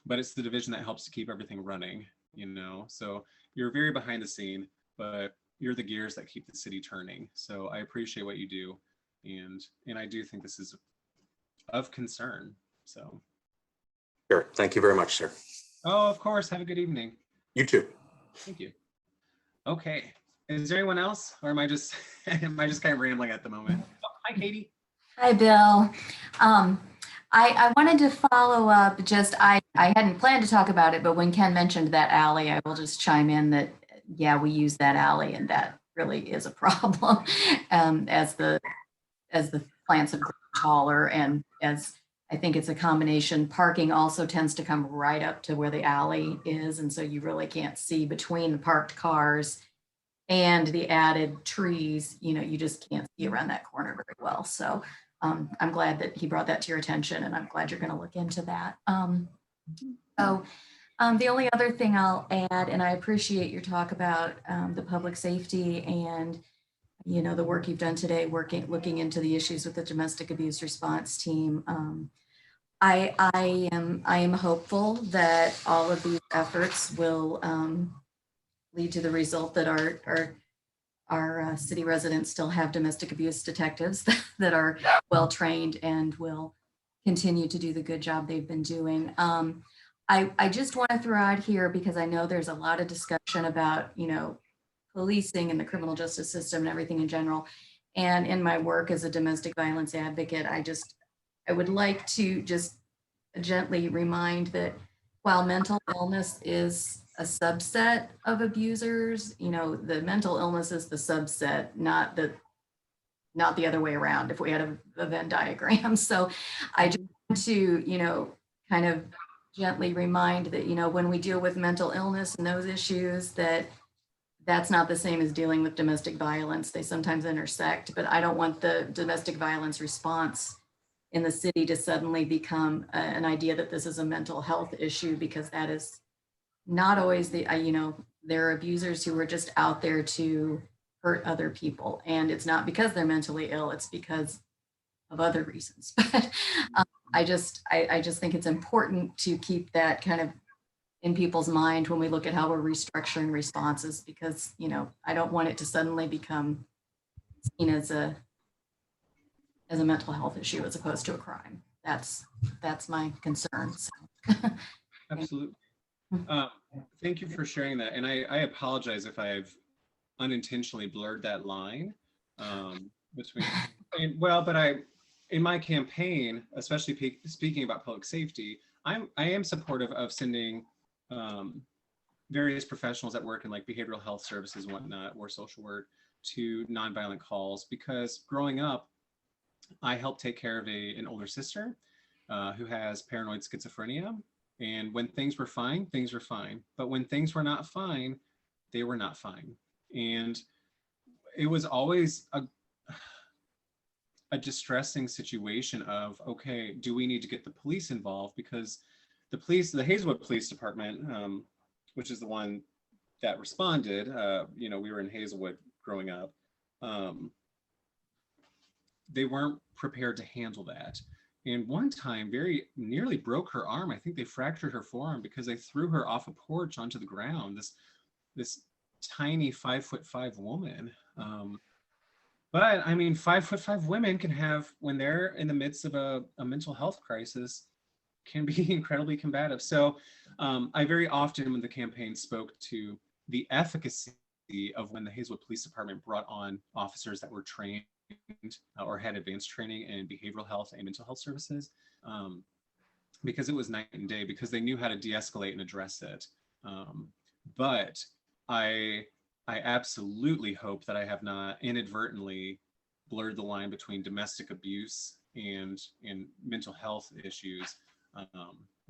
but it's the division that helps to keep everything running, you know? So you're very behind the scene, but you're the gears that keep the city turning. So I appreciate what you do. And I do think this is of concern, so. Sure, thank you very much, sir. Oh, of course, have a good evening. You too. Thank you. Okay, is there anyone else, or am I just kind of rambling at the moment? Oh, hi, Katie. Hi, Bill. I wanted to follow up, I hadn't planned to talk about it, but when Ken mentioned that alley, I will just chime in that, yeah, we use that alley and that really is a problem as the plants have grown taller, and as I think it's a combination. Parking also tends to come right up to where the alley is. And so you really can't see between the parked cars and the added trees. You know, you just can't see around that corner very well. So I'm glad that he brought that to your attention, and I'm glad you're going to look into that. The only other thing I'll add, and I appreciate your talk about the public safety and, you know, the work you've done today, looking into the issues with the domestic abuse response team. I am hopeful that all of these efforts will lead to the result that our city residents still have domestic abuse detectives that are well trained and will continue to do the good job they've been doing. I just want to throw out here, because I know there's a lot of discussion about, you know, policing and the criminal justice system and everything in general. And in my work as a domestic violence advocate, I would like to just gently remind that while mental illness is a subset of abusers, you know, the mental illness is the subset, not the other way around, if we had a Venn diagram. So I just want to, you know, kind of gently remind that, you know, when we deal with mental illness and those issues, that's not the same as dealing with domestic violence. They sometimes intersect, but I don't want the domestic violence response in the city to suddenly become an idea that this is a mental health issue, because that is not always you know, there are abusers who are just out there to hurt other people. And it's not because they're mentally ill, it's because of other reasons. But I just think it's important to keep that kind of in people's mind when we look at how we're restructuring responses, because, you know, I don't want it to suddenly become seen as a mental health issue as opposed to a crime. That's my concern. So. Absolutely. Thank you for sharing that. And I apologize if I've unintentionally blurred that line between, but in my campaign, especially speaking about public safety, I am supportive of sending various professionals that work in like behavioral health services and whatnot, or social work, to nonviolent calls, because growing up, I helped take care of an older sister who has paranoid schizophrenia. And when things were fine, things were fine. But when things were not fine, they were not fine. And it was always a distressing situation of, okay, do we need to get the police involved? Because the Hazelwood Police Department, which is the one that responded, you know, we were in Hazelwood growing up, they weren't prepared to handle that. And one time very nearly broke her arm. I think they fractured her forearm because they threw her off a porch onto the ground, this tiny 5'5" woman. But I mean, 5'5" women can have, when they're in the midst of a mental health crisis, can be incredibly combative. So I very often, when the campaign, spoke to the efficacy of when the Hazelwood Police Department brought on officers that were trained or had advanced training in behavioral health and mental health services, because it was night and day, because they knew how to de-escalate and address it. But I absolutely hope that I have not inadvertently blurred the line between domestic abuse and mental health issues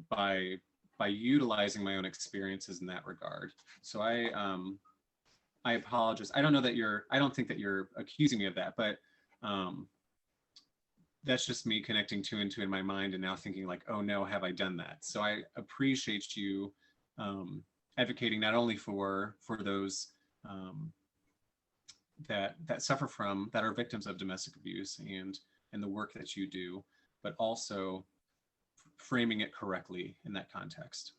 by utilizing my own experiences in that regard. So I apologize. I don't think that you're accusing me of that, but that's just me connecting two and two in my mind and now thinking like, oh no, have I done that? So I appreciate you advocating not only for those that suffer from, that are victims of domestic abuse and the work that you do, but also framing it correctly in that context.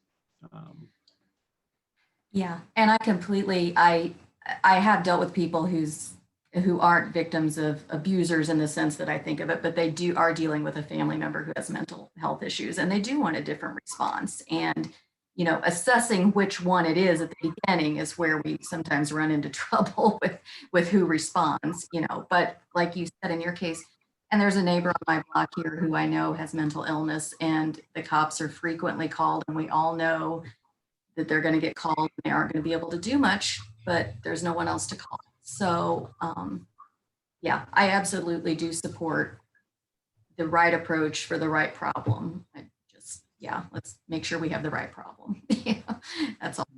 Yeah, and I have dealt with people who aren't victims of abusers in the sense that I think of it, but they are dealing with a family member who has mental health issues, and they do want a different response. And, you know, assessing which one it is at the beginning is where we sometimes run into trouble with who responds, you know. But like you said in your case, and there's a neighbor on my block here who I know has mental illness, and the cops are frequently called, and we all know that they're going to get called and they aren't going to be able to do much, but there's no one else to call. So yeah, I absolutely do support the right approach for the right problem. Yeah, let's make sure we have the right problem. Yeah, that's all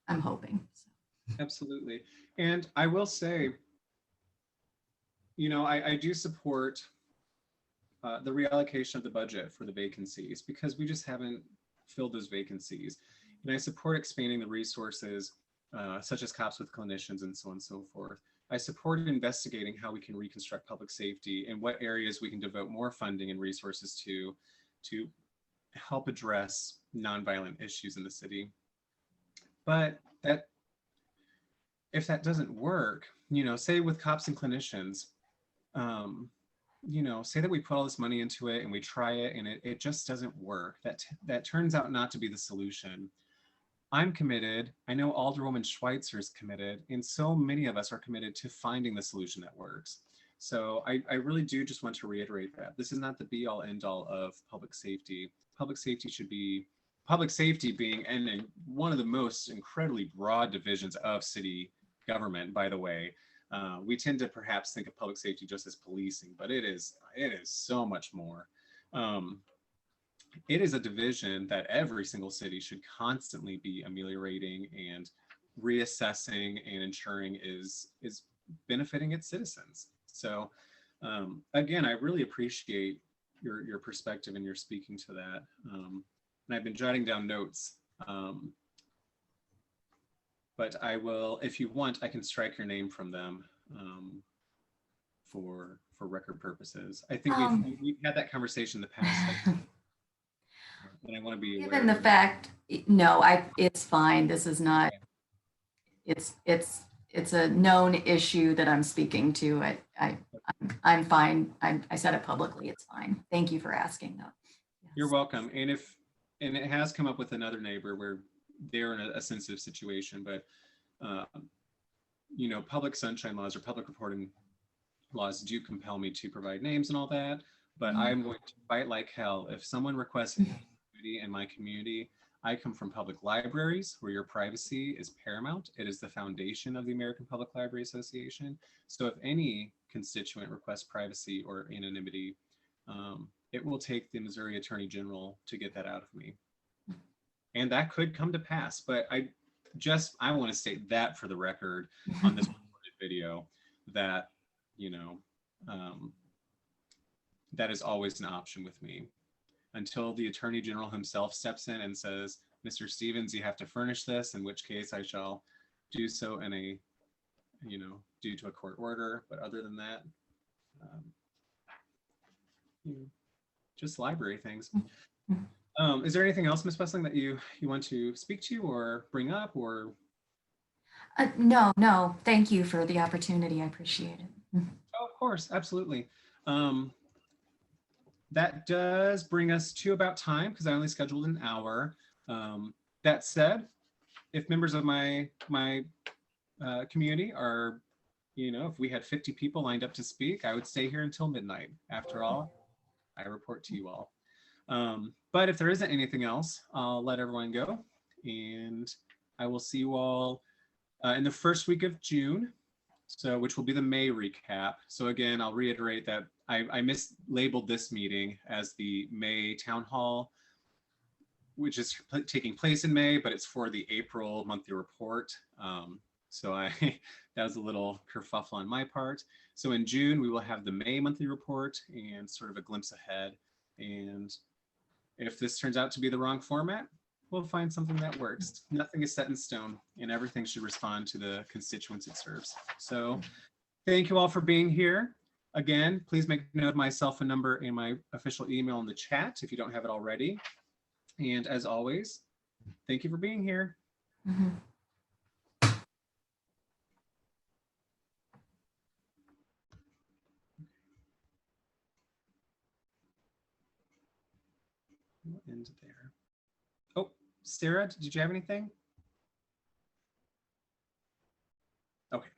I'm hoping. Absolutely. And I will say, you know, I do support the reallocation of the budget for the vacancies because we just haven't filled those vacancies. And I support expanding the resources such as cops with clinicians and so on and so forth. I support investigating how we can reconstruct public safety and what areas we can devote more funding and resources to help address nonviolent issues in the city. But if that doesn't work, you know, say with cops and clinicians, you know, say that we put all this money into it and we try it and it just doesn't work. That turns out not to be the solution. I'm committed. I know Alderwoman Schweitzer is committed, and so many of us are committed to finding the solution that works. So I really do just want to reiterate that this is not the be all end all of public safety. Public safety should be public safety being and one of the most incredibly broad divisions of city government, by the way. We tend to perhaps think of public safety just as policing, but it is so much more. It is a division that every single city should constantly be ameliorating and reassessing and ensuring is benefiting its citizens. So again, I really appreciate your perspective and your speaking to that. And I've been jotting down notes. But I will, if you want, I can strike your name from them for record purposes. I think we've had that conversation in the past. And I want to be aware. Given the fact, no, it's fine. This is not. It's a known issue that I'm speaking to. I'm fine. I said it publicly. It's fine. Thank you for asking though. Yes. You're welcome. And it has come up with another neighbor where they're in a sensitive situation, but you know, public sunshine laws or public reporting laws do compel me to provide names and all that, but I'm going to fight like hell. If someone requests in my community, I come from public libraries where your privacy is paramount. It is the foundation of the American Public Library Association. So if any constituent requests privacy or anonymity, it will take the Missouri Attorney General to get that out of me. And that could come to pass, but I want to state that for the record on this recorded video that, you know, that is always an option with me until the Attorney General himself steps in and says, Mr. Stevens, you have to furnish this, in which case I shall do so in a, you know, due to a court order. But other than that, you know, just library things. Is there anything else, Ms. Bessling, that you want to speak to or bring up or? No, thank you for the opportunity. I appreciate it. Oh, of course, absolutely. That does bring us to about time because I only scheduled an hour. That said, if members of my community are, you know, if we had 50 people lined up to speak, I would stay here until midnight. After all, I report to you all. But if there isn't anything else, I'll let everyone go. And I will see you all in the first week of June, so which will be the May recap. So again, I'll reiterate that I mislabeled this meeting as the May Town Hall, which is taking place in May, but it's for the April monthly report. So that was a little kerfuffle on my part. So in June, we will have the May monthly report and sort of a glimpse ahead. And if this turns out to be the wrong format, we'll find something that works. Nothing is set in stone and everything should respond to the constituents it serves. So thank you all for being here. Again, please make note of my cell phone number and my official email in the chat if you don't have it already. And as always, thank you for being here. We'll end there. Oh, Sarah, did you have anything? Okay.